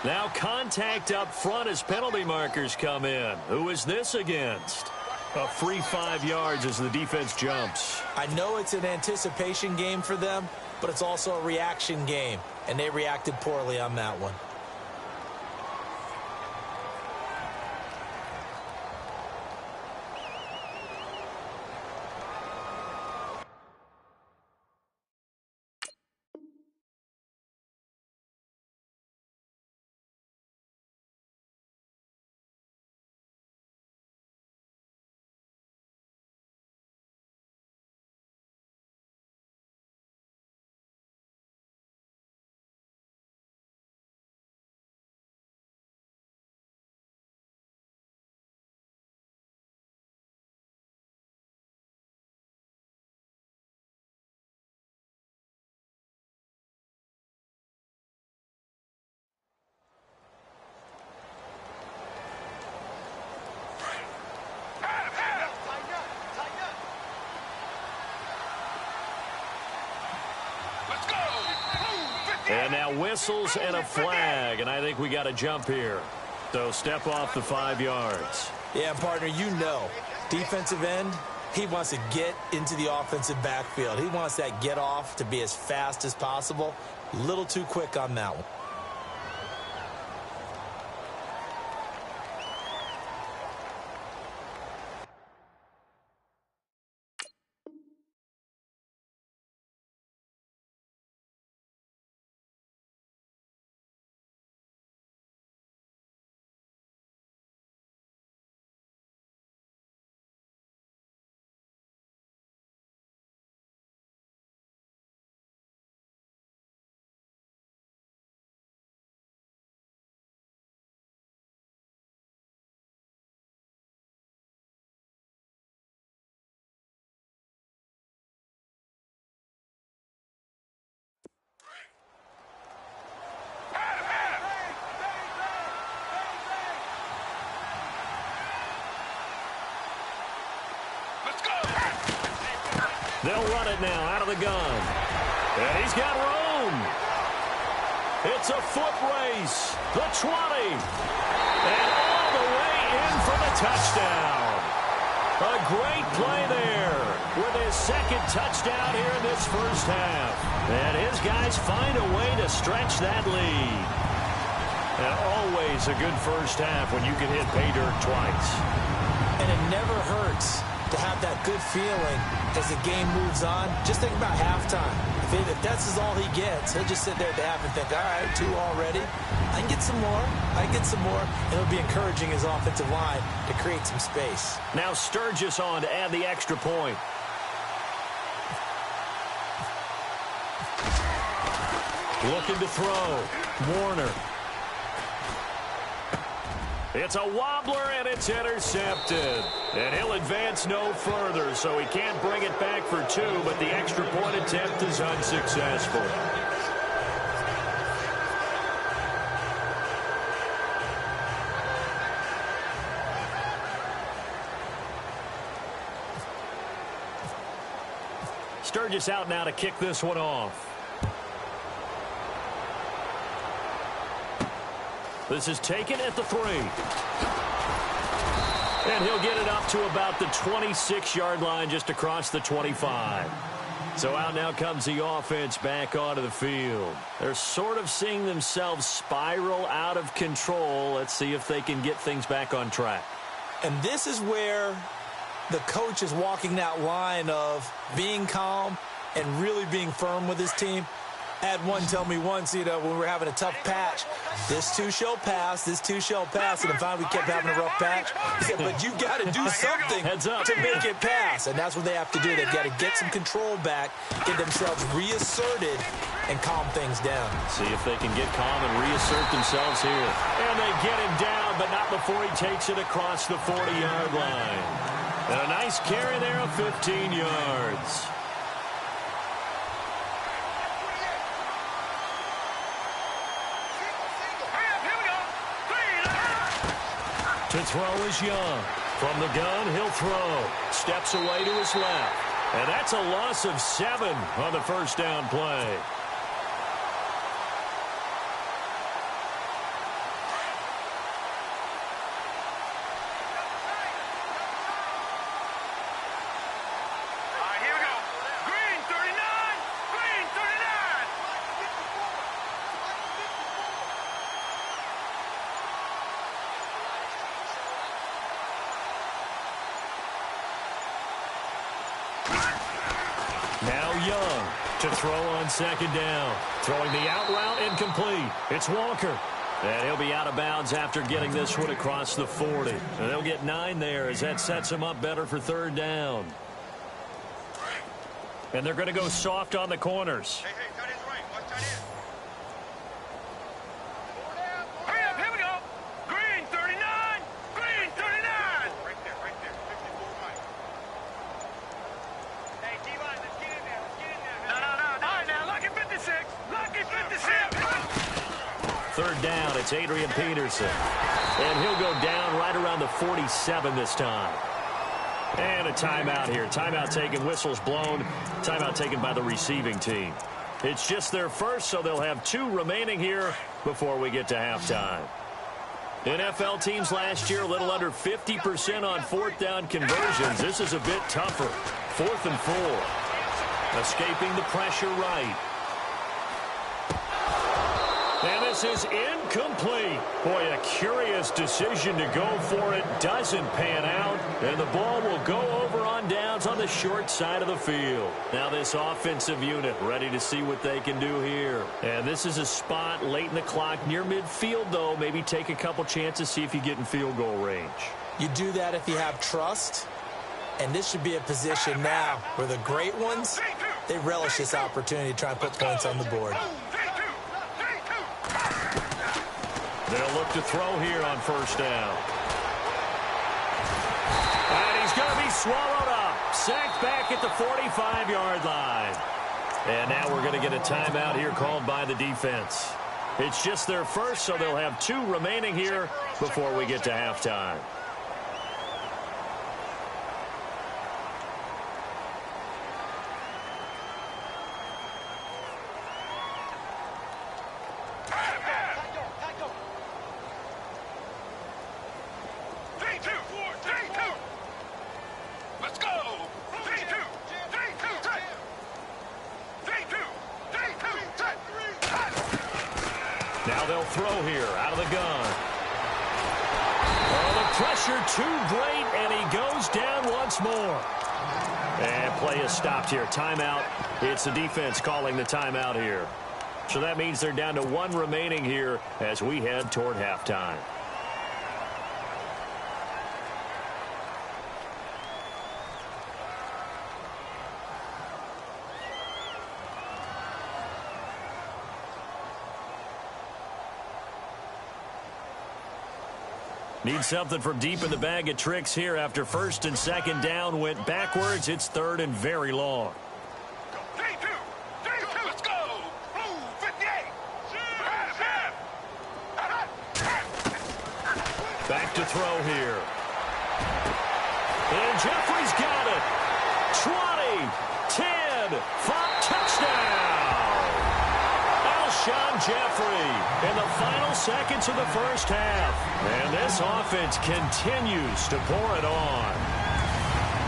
Now contact up front as penalty markers come in. Who is this against? A free 5 yards as the defense jumps. I know it's an anticipation game for them, but it's also a reaction game, and they reacted poorly on that one. And now whistles and a flag, and I think we got a jump here. So step off the 5 yards. Yeah, partner, you know, defensive end, he wants to get into the offensive backfield. He wants that get off to be as fast as possible. A little too quick on that one. They'll run it now out of the gun. And he's got room. It's a foot race. The 20. And all the way in for the touchdown. A great play there with his second touchdown here in this first half. And his guys find a way to stretch that lead. And always a good first half when you can hit pay dirt twice. And it never hurts to have that good feeling as the game moves on. Just think about halftime. If that's all he gets, he'll just sit there at the half and think, all right, 2 already. I can get some more. I can get some more. And it'll be encouraging his offensive line to create some space. Now Sturgis on to add the extra point. Looking to throw. Warner. It's a wobbler, and it's intercepted. And he'll advance no further, so he can't bring it back for 2, but the extra point attempt is unsuccessful. Sturgis out now to kick this one off. This is taken at the 3. And he'll get it up to about the 26-yard line, just across the 25. So out now comes the offense back onto the field. They're sort of seeing themselves spiral out of control. Let's see if they can get things back on track. And this is where the coach is walking that line of being calm and really being firm with his team. I had one tell me once, when we were having a tough patch, this too shall pass, this too shall pass. And finally we kept having a rough patch. He said, but you got to do something to make it pass. And that's what they have to do. They've got to get some control back, get themselves reasserted, and calm things down. See if they can get calm and reassert themselves here. And they get him down, but not before he takes it across the 40-yard line. And a nice carry there of 15 yards. To throw is Young. From the gun, he'll throw. Steps away to his left. And that's a loss of 7 on the first down play. Now Young to throw on second down. Throwing the out route incomplete. It's Walker. And he'll be out of bounds after getting this one across the 40. And they'll get 9 there as that sets him up better for third down. And they're going to go soft on the corners. Hey, tight end's right. Watch tight end. Hurry up, here we go. Green, 39. Green, 39. Right there. 54 right. Hey, D-line, let's get in there. No. All right, now, lucky 56. Lucky 56. Third down, it's Adrian Peterson. And he'll go down right around the 47 this time. And a timeout here. Timeout taken, whistles blown. Timeout taken by the receiving team. It's just their first, so they'll have 2 remaining here before we get to halftime. NFL teams last year, a little under 50% on fourth down conversions. This is a bit tougher. 4th and 4. Escaping the pressure right. And this is incomplete. Boy, a curious decision to go for it. Doesn't pan out. And the ball will go over on downs on the short side of the field. Now this offensive unit ready to see what they can do here. And this is a spot late in the clock near midfield, though. Maybe take a couple chances, see if you get in field goal range. You do that if you have trust. And this should be a position now where the great ones, they relish this opportunity to try and put points on the board. They'll look to throw here on first down. And he's going to be swallowed up. Sacked back at the 45-yard line. And now we're going to get a timeout here called by the defense. It's just their first, so they'll have 2 remaining here before we get to halftime. Now they'll throw here out of the gun. Oh, the pressure too great, and he goes down once more. And play is stopped here. Timeout. It's the defense calling the timeout here. So that means they're down to 1 remaining here as we head toward halftime. Need something from deep in the bag of tricks here after first and second down went backwards. It's third and very long. Let's go. 58. Back to throw here. And Jeffrey's got it. 20, 10, 5, touchdown. Alshon Jeffrey. And the final seconds of the first half. And this offense continues to pour it on.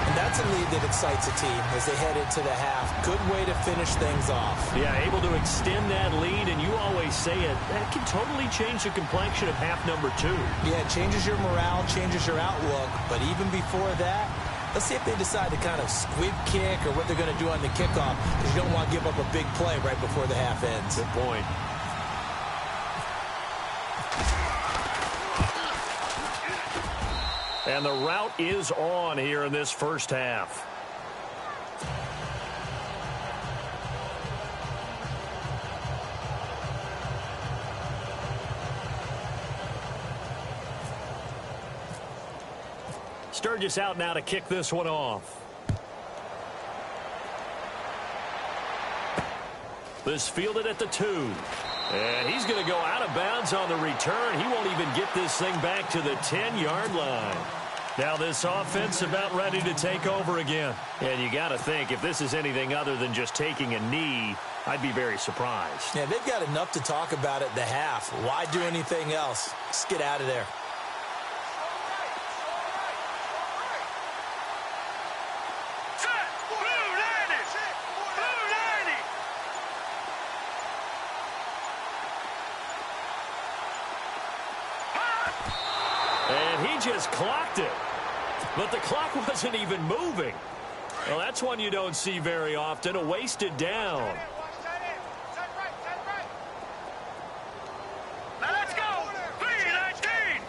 And that's a lead that excites a team as they head into the half. Good way to finish things off. Yeah, able to extend that lead, and you always say it, that can totally change the complexion of half number 2. Yeah, it changes your morale, changes your outlook, but even before that, let's see if they decide to kind of squib kick or what they're going to do on the kickoff, because you don't want to give up a big play right before the half ends. Good point. And the route is on here in this first half. Sturgis out now to kick this one off. This fielded at the 2. And he's going to go out of bounds on the return. He won't even get this thing back to the 10-yard line. Now this offense about ready to take over again. And you got to think, if this is anything other than just taking a knee, I'd be very surprised. Yeah, they've got enough to talk about at the half. Why do anything else? Just get out of there. And he just clocked it. But the clock wasn't even moving. Well, that's one you don't see very often, a wasted down. Now let's go. 319.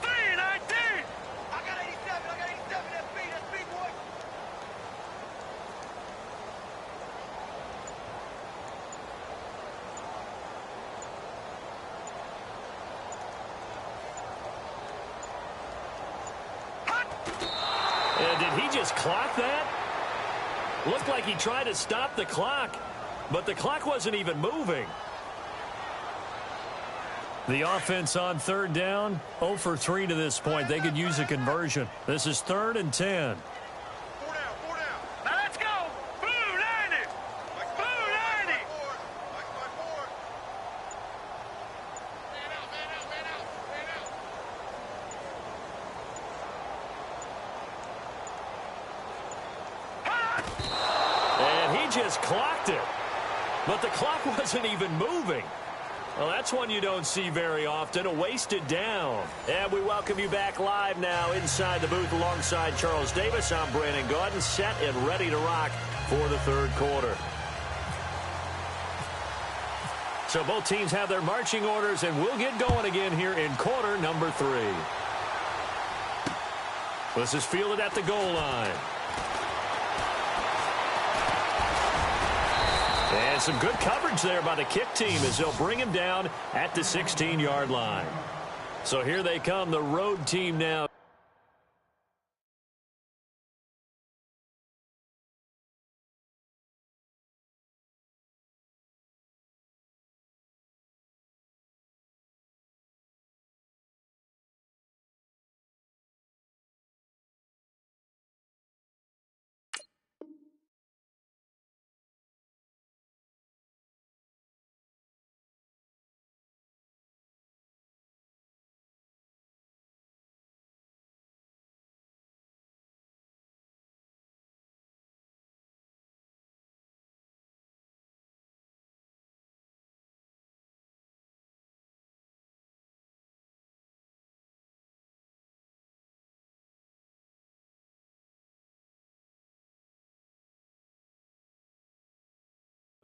319. I got 87. I got 87. That's speed. That's speed, boy. And did he just clock that? Looked like he tried to stop the clock, but the clock wasn't even moving. The offense on third down, 0 for 3 to this point. They could use a conversion. This is 3rd and 10. 4 down. 4 down. Now let's go. Blue 90. Blue 90. Mike's by 4. Man out. Man out. Man out. Man out. And he just clocked it. But the clock wasn't even moving. Well, that's one you don't see very often, a wasted down. And we welcome you back live now inside the booth alongside Charles Davis. I'm Brandon Gaudin, set and ready to rock for the third quarter. So both teams have their marching orders, and we'll get going again here in quarter number 3. This is fielded at the goal line. And some good coverage there by the kick team as they'll bring him down at the 16-yard line. So here they come, the road team now.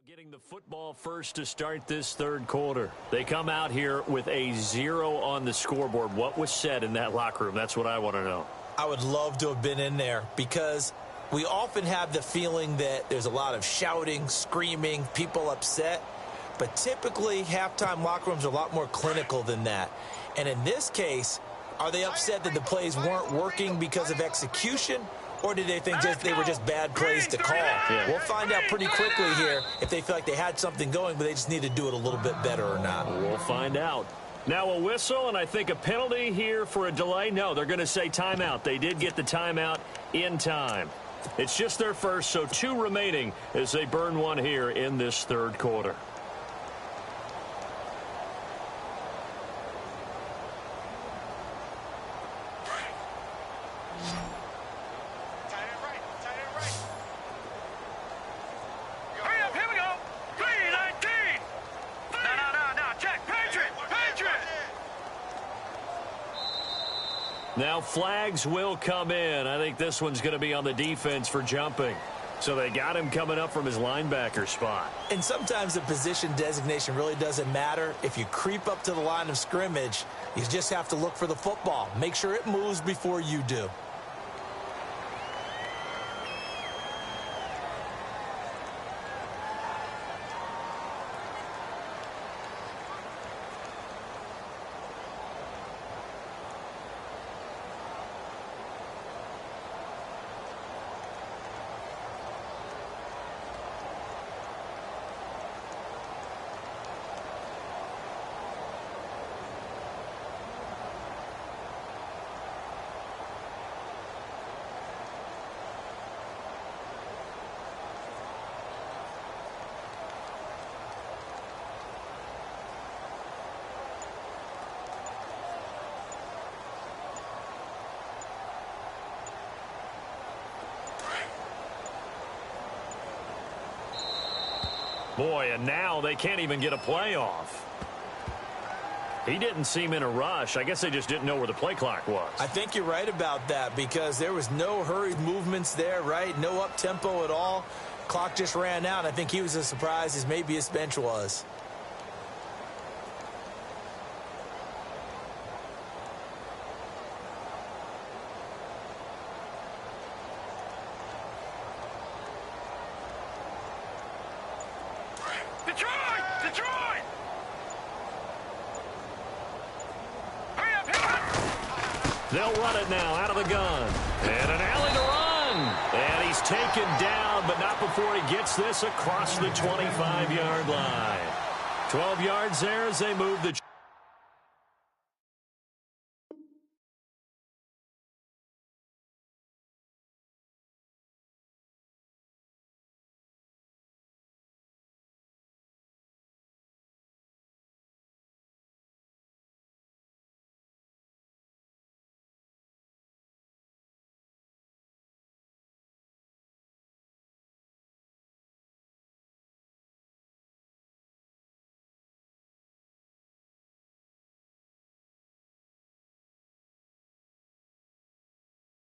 Getting the football first to start this third quarter. They come out here with a 0 on the scoreboard. What was said in that locker room? That's what I want to know. I would love to have been in there because we often have the feeling that there's a lot of shouting, screaming, people upset. But typically, halftime locker rooms are a lot more clinical than that. And in this case, are they upset that the plays weren't working because of execution? Or did they think they were just bad plays to call? Yeah. We'll find out pretty quickly here if they feel like they had something going, but they just need to do it a little bit better or not. We'll find out. Now a whistle, and I think a penalty here for a delay. No, they're going to say timeout. They did get the timeout in time. It's just their first, so 2 remaining as they burn one here in this third quarter. Now flags will come in. I think this one's going to be on the defense for jumping. So they got him coming up from his linebacker spot. And sometimes the position designation really doesn't matter. If you creep up to the line of scrimmage, you just have to look for the football. Make sure it moves before you do. Boy, and now they can't even get a play off. He didn't seem in a rush. I guess they just didn't know where the play clock was. I think you're right about that because there was no hurried movements there, right? No up-tempo at all. Clock just ran out. I think he was as surprised as maybe his bench was. Detroit! Detroit! Hurry up, hit it! They'll run it now out of the gun. And an alley to run. And he's taken down, but not before he gets this across the 25-yard line. 12 yards there as they move the...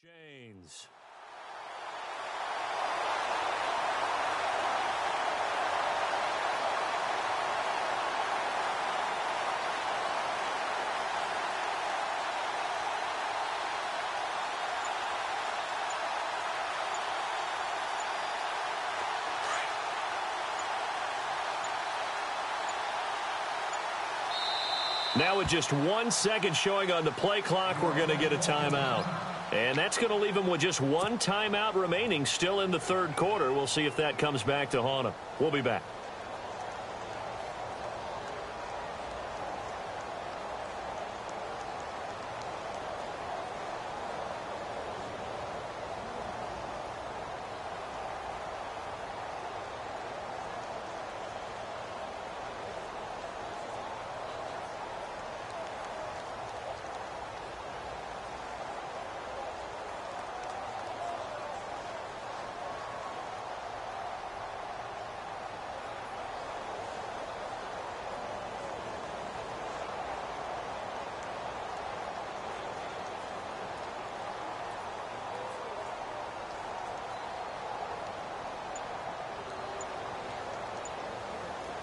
James. Now with just 1 second showing on the play clock, we're going to get a timeout. And that's going to leave him with just one timeout remaining still in the third quarter. We'll see if that comes back to haunt him. We'll be back.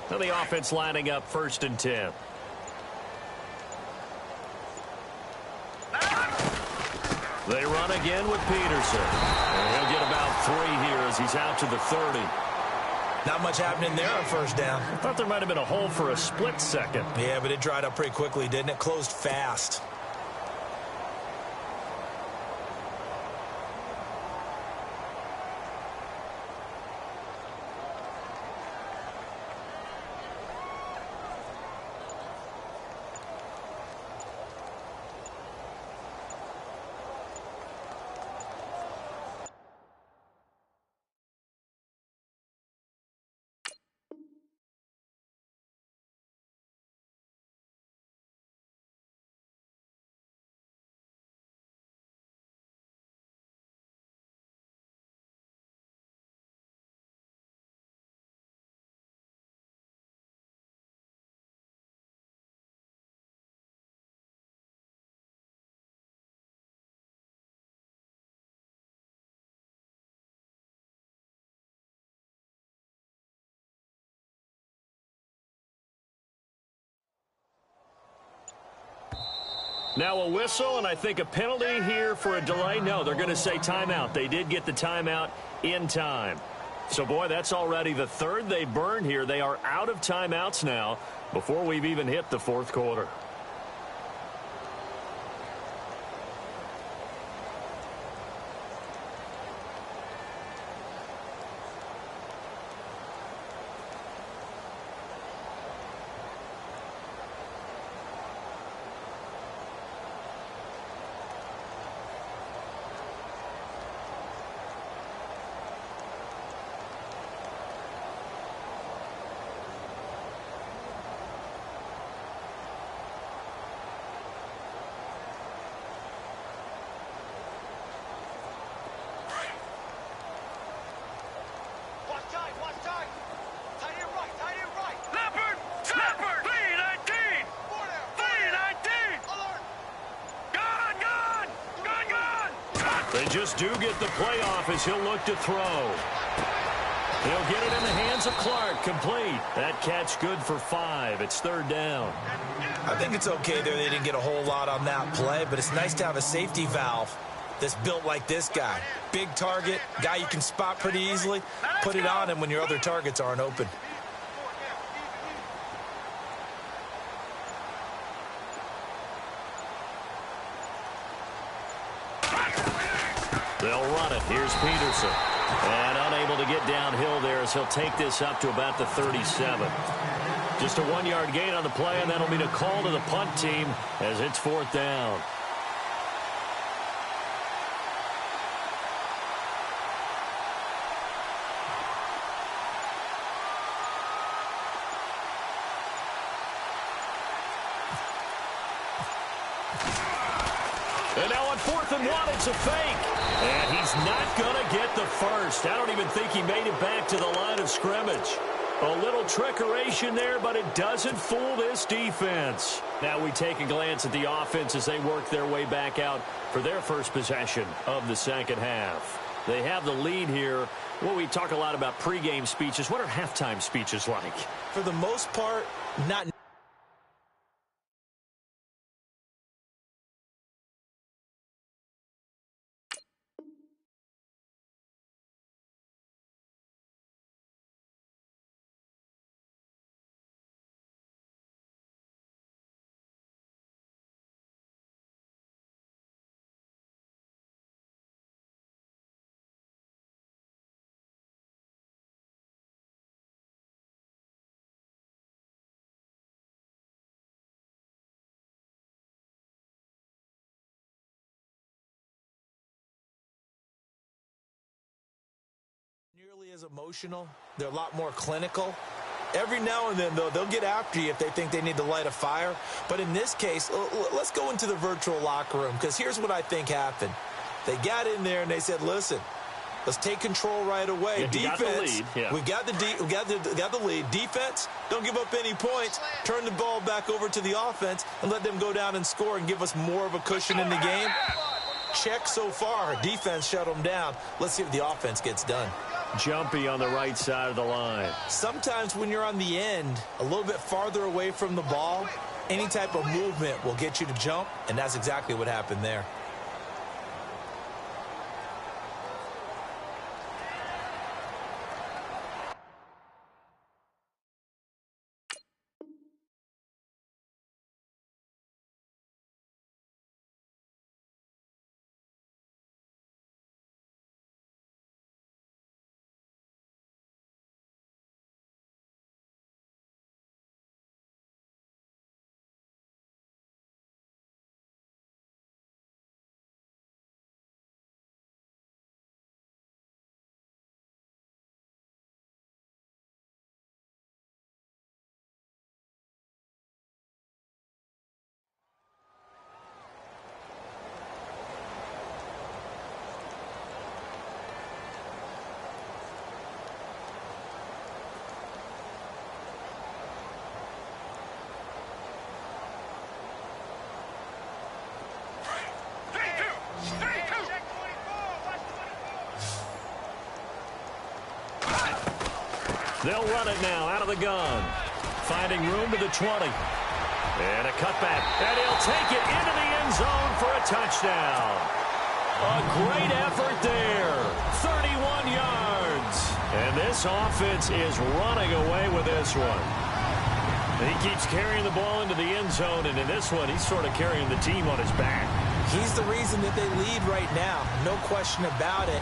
So the offense lining up 1st and 10. They run again with Peterson. And he'll get about 3 here as he's out to the 30. Not much happening there on 1st down. I thought there might have been a hole for a split second. Yeah, but it dried up pretty quickly, didn't it? Closed fast. Now a whistle, and I think a penalty here for a delay. No, they're going to say timeout. They did get the timeout in time. So, boy, that's already the third they burned here. They are out of timeouts now before we've even hit the fourth quarter. They just do get the playoff as he'll look to throw. He'll get it in the hands of Clark. Complete. That catch good for 5. It's third down. I think it's okay there. They didn't get a whole lot on that play, but it's nice to have a safety valve that's built like this guy. Big target, guy you can spot pretty easily. Put it on him when your other targets aren't open. They'll run it. Here's Peterson. And unable to get downhill there as he'll take this up to about the 37. Just a 1-yard gain on the play, and that'll be a call to the punt team as it's fourth down. And now on 4th and 1, it's a fake. And he's not going to get the first. I don't even think he made it back to the line of scrimmage. A little trickeration there, but it doesn't fool this defense. Now we take a glance at the offense as they work their way back out for their first possession of the second half. They have the lead here. Well, we talk a lot about pregame speeches. What are halftime speeches like? For the most part, not nearly as emotional. They're a lot more clinical. Every now and then, though, they'll get after you if they think they need to light a fire. But in this case, let's go into the virtual locker room, because here's what I think happened. They got in there and they said, listen, let's take control right away. Yeah, defense, we got the lead. Defense, don't give up any points. Turn the ball back over to the offense and let them go down and score and give us more of a cushion in the game. Check so far. Defense shut them down. Let's see if the offense gets done. Jumpy on the right side of the line. Sometimes when you're on the end, a little bit farther away from the ball, any type of movement will get you to jump, and that's exactly what happened there. They'll run it now out of the gun. Finding room to the 20. And a cutback. And he'll take it into the end zone for a touchdown. A great effort there. 31 yards. And this offense is running away with this one. He keeps carrying the ball into the end zone, and in this one, he's sort of carrying the team on his back. He's the reason that they lead right now. No question about it.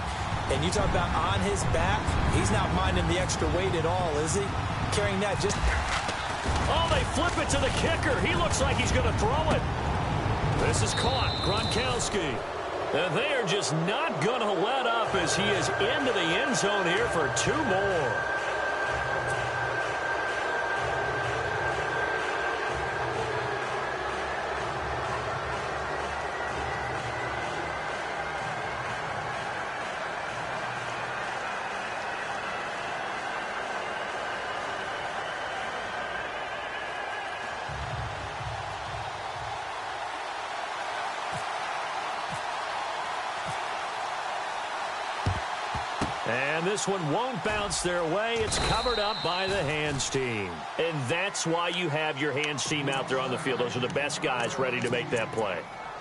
And you talk about on his back, he's not minding the extra weight at all, is he? Carrying that just... Oh, they flip it to the kicker. He looks like he's going to throw it. This is caught. Gronkowski. And they are just not going to let up as he is into the end zone here for 2 more. And this one won't bounce their way. It's covered up by the hands team. And that's why you have your hands team out there on the field. Those are the best guys ready to make that play.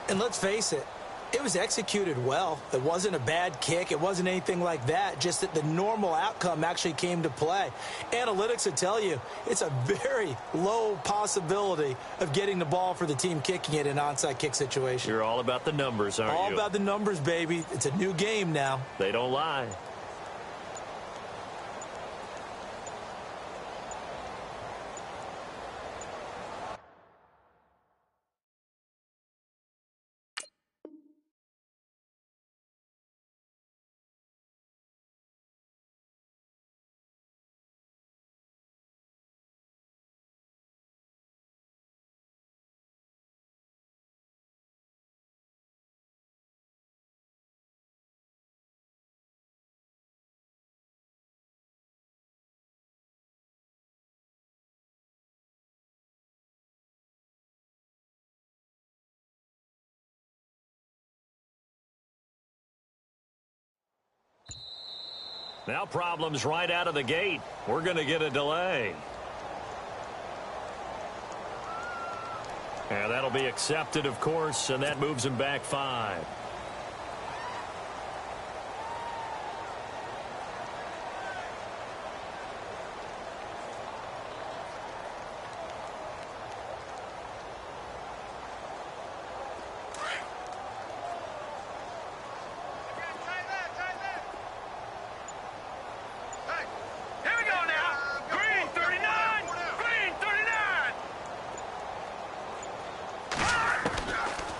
And let's face it, it was executed well. It wasn't a bad kick. It wasn't anything like that. Just that the normal outcome actually came to play. Analytics will tell you it's a very low possibility of getting the ball for the team kicking it in an onside kick situation. You're all about the numbers, aren't you? All about the numbers, baby. It's a new game now. They don't lie. Now problems right out of the gate. We're going to get a delay. And that'll be accepted, of course, and that moves him back 5.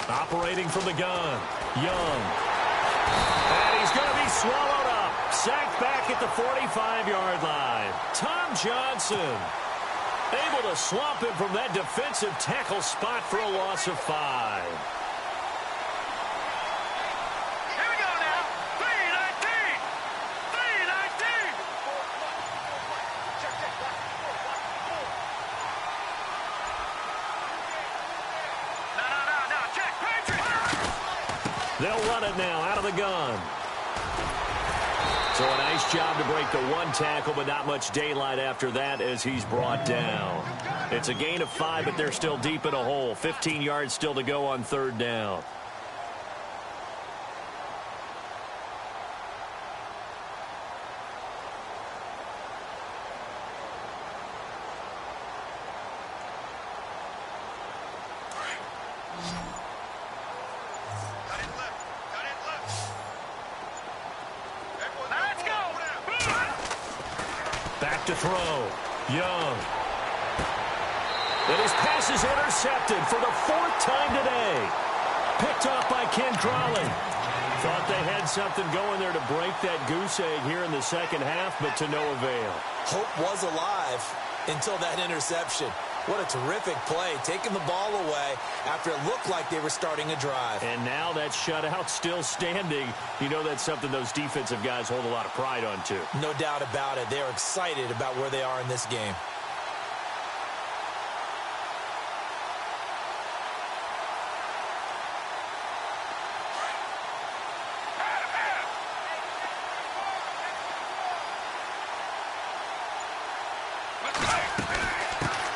Operating from the gun, Young. And he's going to be swallowed up. Sacked back at the 45-yard line. Tom Johnson able to swamp him from that defensive tackle spot for a loss of 5. Here we go now. 3-19. 3-19. No. Check. They'll run it now out of the gun. So a nice job to break the 1 tackle, but not much daylight after that as he's brought down. It's a gain of 5, but they're still deep in a hole. 15 yards still to go on 3rd down. Back to throw. Young. And his pass is intercepted for the 4th time today. Picked off by Ken Crawley. Thought they had something going there to break that goose egg here in the second half, but to no avail. Hope was alive until that interception. What a terrific play, taking the ball away after it looked like they were starting a drive. And now that shutout still standing. You know that's something those defensive guys hold a lot of pride on, too. No doubt about it. They're excited about where they are in this game.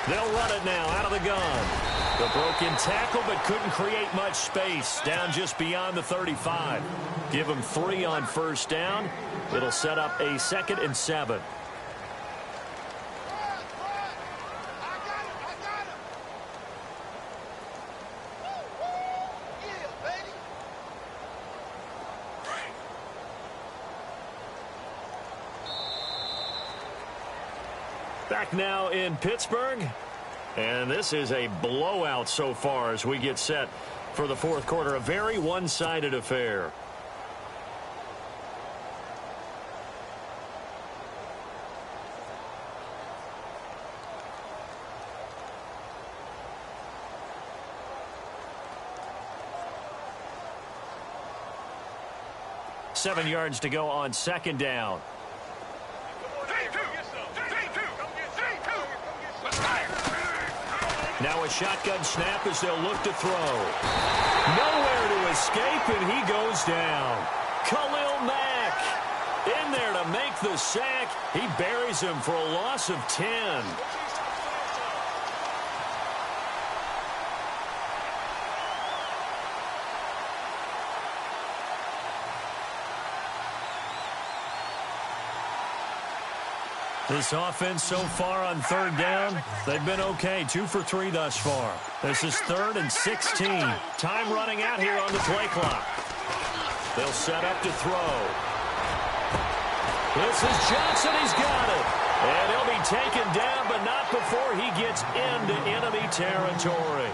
They'll run it now out of the gun. The broken tackle, but couldn't create much space. Down just beyond the 35. Give him 3 on first down. It'll set up a 2nd and 7. Back now in Pittsburgh. And this is a blowout so far as we get set for the fourth quarter. A very one-sided affair. Seven yards to go on second down. Now a shotgun snap as they'll look to throw. Nowhere to escape, and he goes down. Khalil Mack in there to make the sack. He buries him for a loss of 10. This offense so far on third down, they've been okay. 2 for 3 thus far. This is 3rd and 16. Time running out here on the play clock. They'll set up to throw. This is Johnson. He's got it. And he'll be taken down, but not before he gets into enemy territory.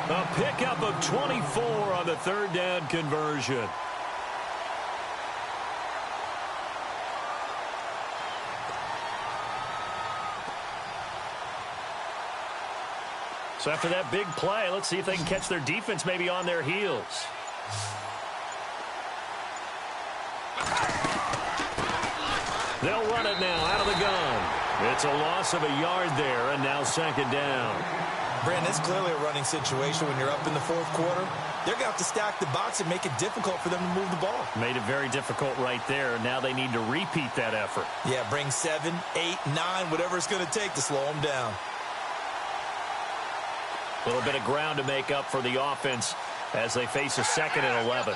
A pickup of 24 on the third down conversion. So after that big play, let's see if they can catch their defense maybe on their heels. They'll run it now out of the gun. It's a loss of a yard there, and now second down. Brandon, it's clearly a running situation when you're up in the fourth quarter. They're going to have to stack the box and make it difficult for them to move the ball. Made it very difficult right there. Now they need to repeat that effort. Yeah, bring 7, 8, 9, whatever it's going to take to slow them down. A little bit of ground to make up for the offense as they face a 2nd and 11.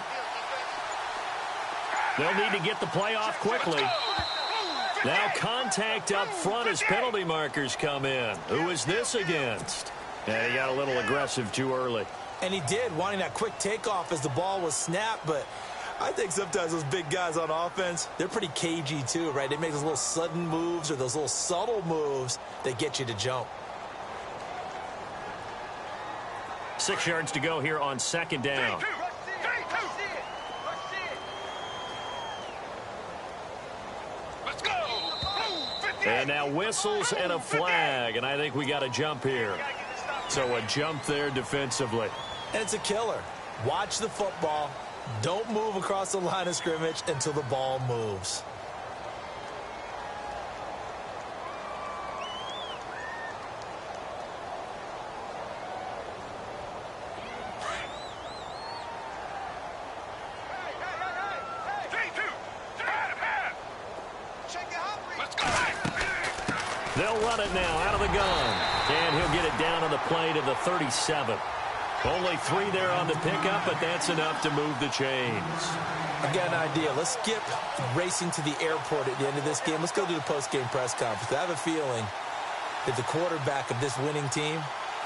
They'll need to get the play off quickly. Now contact up front as penalty markers come in. Who is this against? Yeah, he got a little aggressive too early. And he did, wanting that quick takeoff as the ball was snapped, but I think sometimes those big guys on offense, they're pretty cagey too, right? They make those little sudden moves or those little subtle moves that get you to jump. 6 yards to go here on second down. And now whistles and a flag, and I think we got a jump here. So a jump there defensively. And it's a killer. Watch the football. Don't move across the line of scrimmage until the ball moves. They'll run it now out of the gun. And he'll get it down on the play to the 37. Only 3 there on the pickup, but that's enough to move the chains. I've got an idea. Let's skip racing to the airport at the end of this game. Let's go to the post-game press conference. I have a feeling that the quarterback of this winning team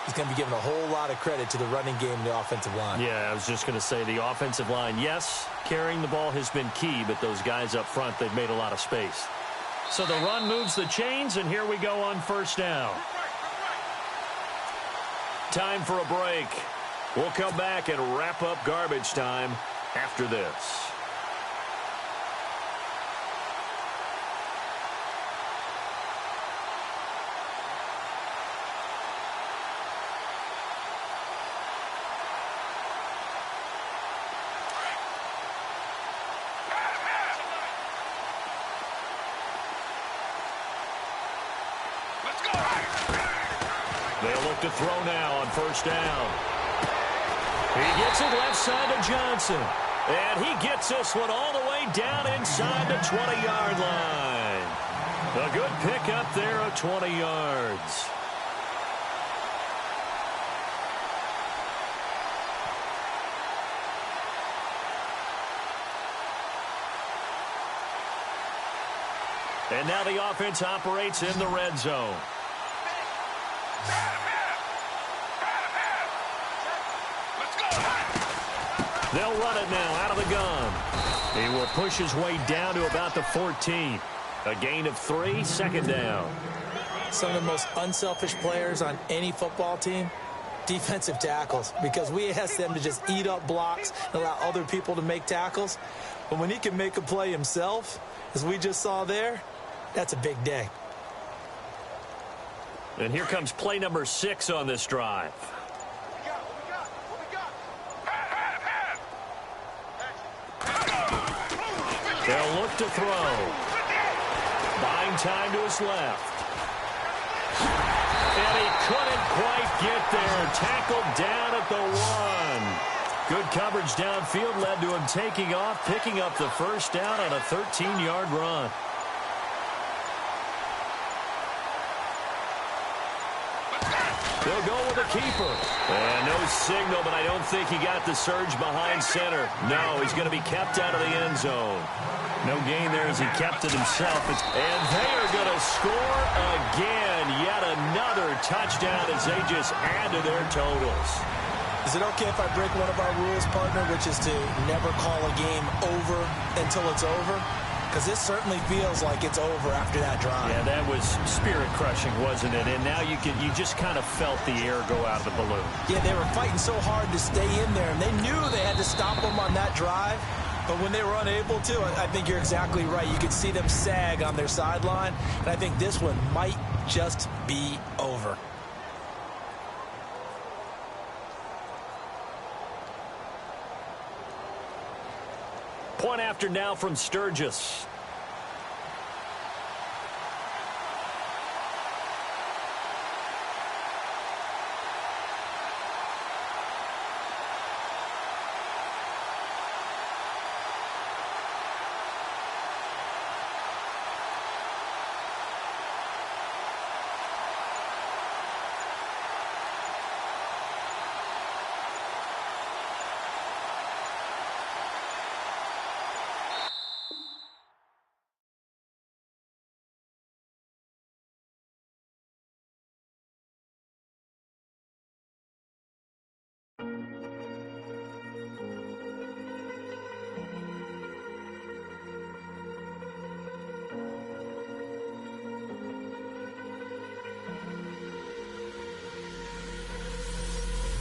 is going to be given a whole lot of credit to the running game and the offensive line. Yeah, I was just going to say the offensive line, yes, carrying the ball has been key, but those guys up front, they've made a lot of space. So the run moves the chains, and here we go on first down. Time for a break. We'll come back and wrap up garbage time after this. They'll look to throw now on first down. He gets it left side to Johnson. And he gets this one all the way down inside the 20-yard line. A good pickup there of 20 yards. And now the offense operates in the red zone. They'll run it now out of the gun. He will push his way down to about the 14. A gain of 3, 2nd down. Some of the most unselfish players on any football team, defensive tackles, because we ask them to just eat up blocks and allow other people to make tackles. But when he can make a play himself, as we just saw there, that's a big day. And here comes play number 6 on this drive. They'll look to throw. Buying time to his left. And he couldn't quite get there. Tackled down at the 1. Good coverage downfield led to him taking off, picking up the first down on a 13-yard run. They'll go with a keeper. And no signal, but I don't think he got the surge behind center. No, he's going to be kept out of the end zone. No gain there as he kept it himself. And they are going to score again. Yet another touchdown as they just add to their totals. Is it okay if I break one of our rules, partner, which is to never call a game over until it's over? Because this certainly feels like it's over after that drive. Yeah, that was spirit-crushing, wasn't it? And now you just kind of felt the air go out of the balloon. Yeah, they were fighting so hard to stay in there, and they knew they had to stop them on that drive. But when they were unable to, I think you're exactly right. You could see them sag on their sideline, and I think this one might just be over. Point after now from Sturgis.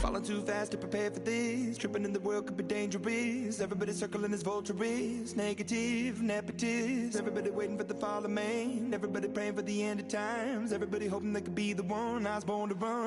Falling too fast to prepare for this. Tripping in the world could be dangerous. Everybody circling as vultures. Negative, nepotist. Everybody waiting for the fall of man. Everybody praying for the end of times. Everybody hoping they could be the one. I was born to run.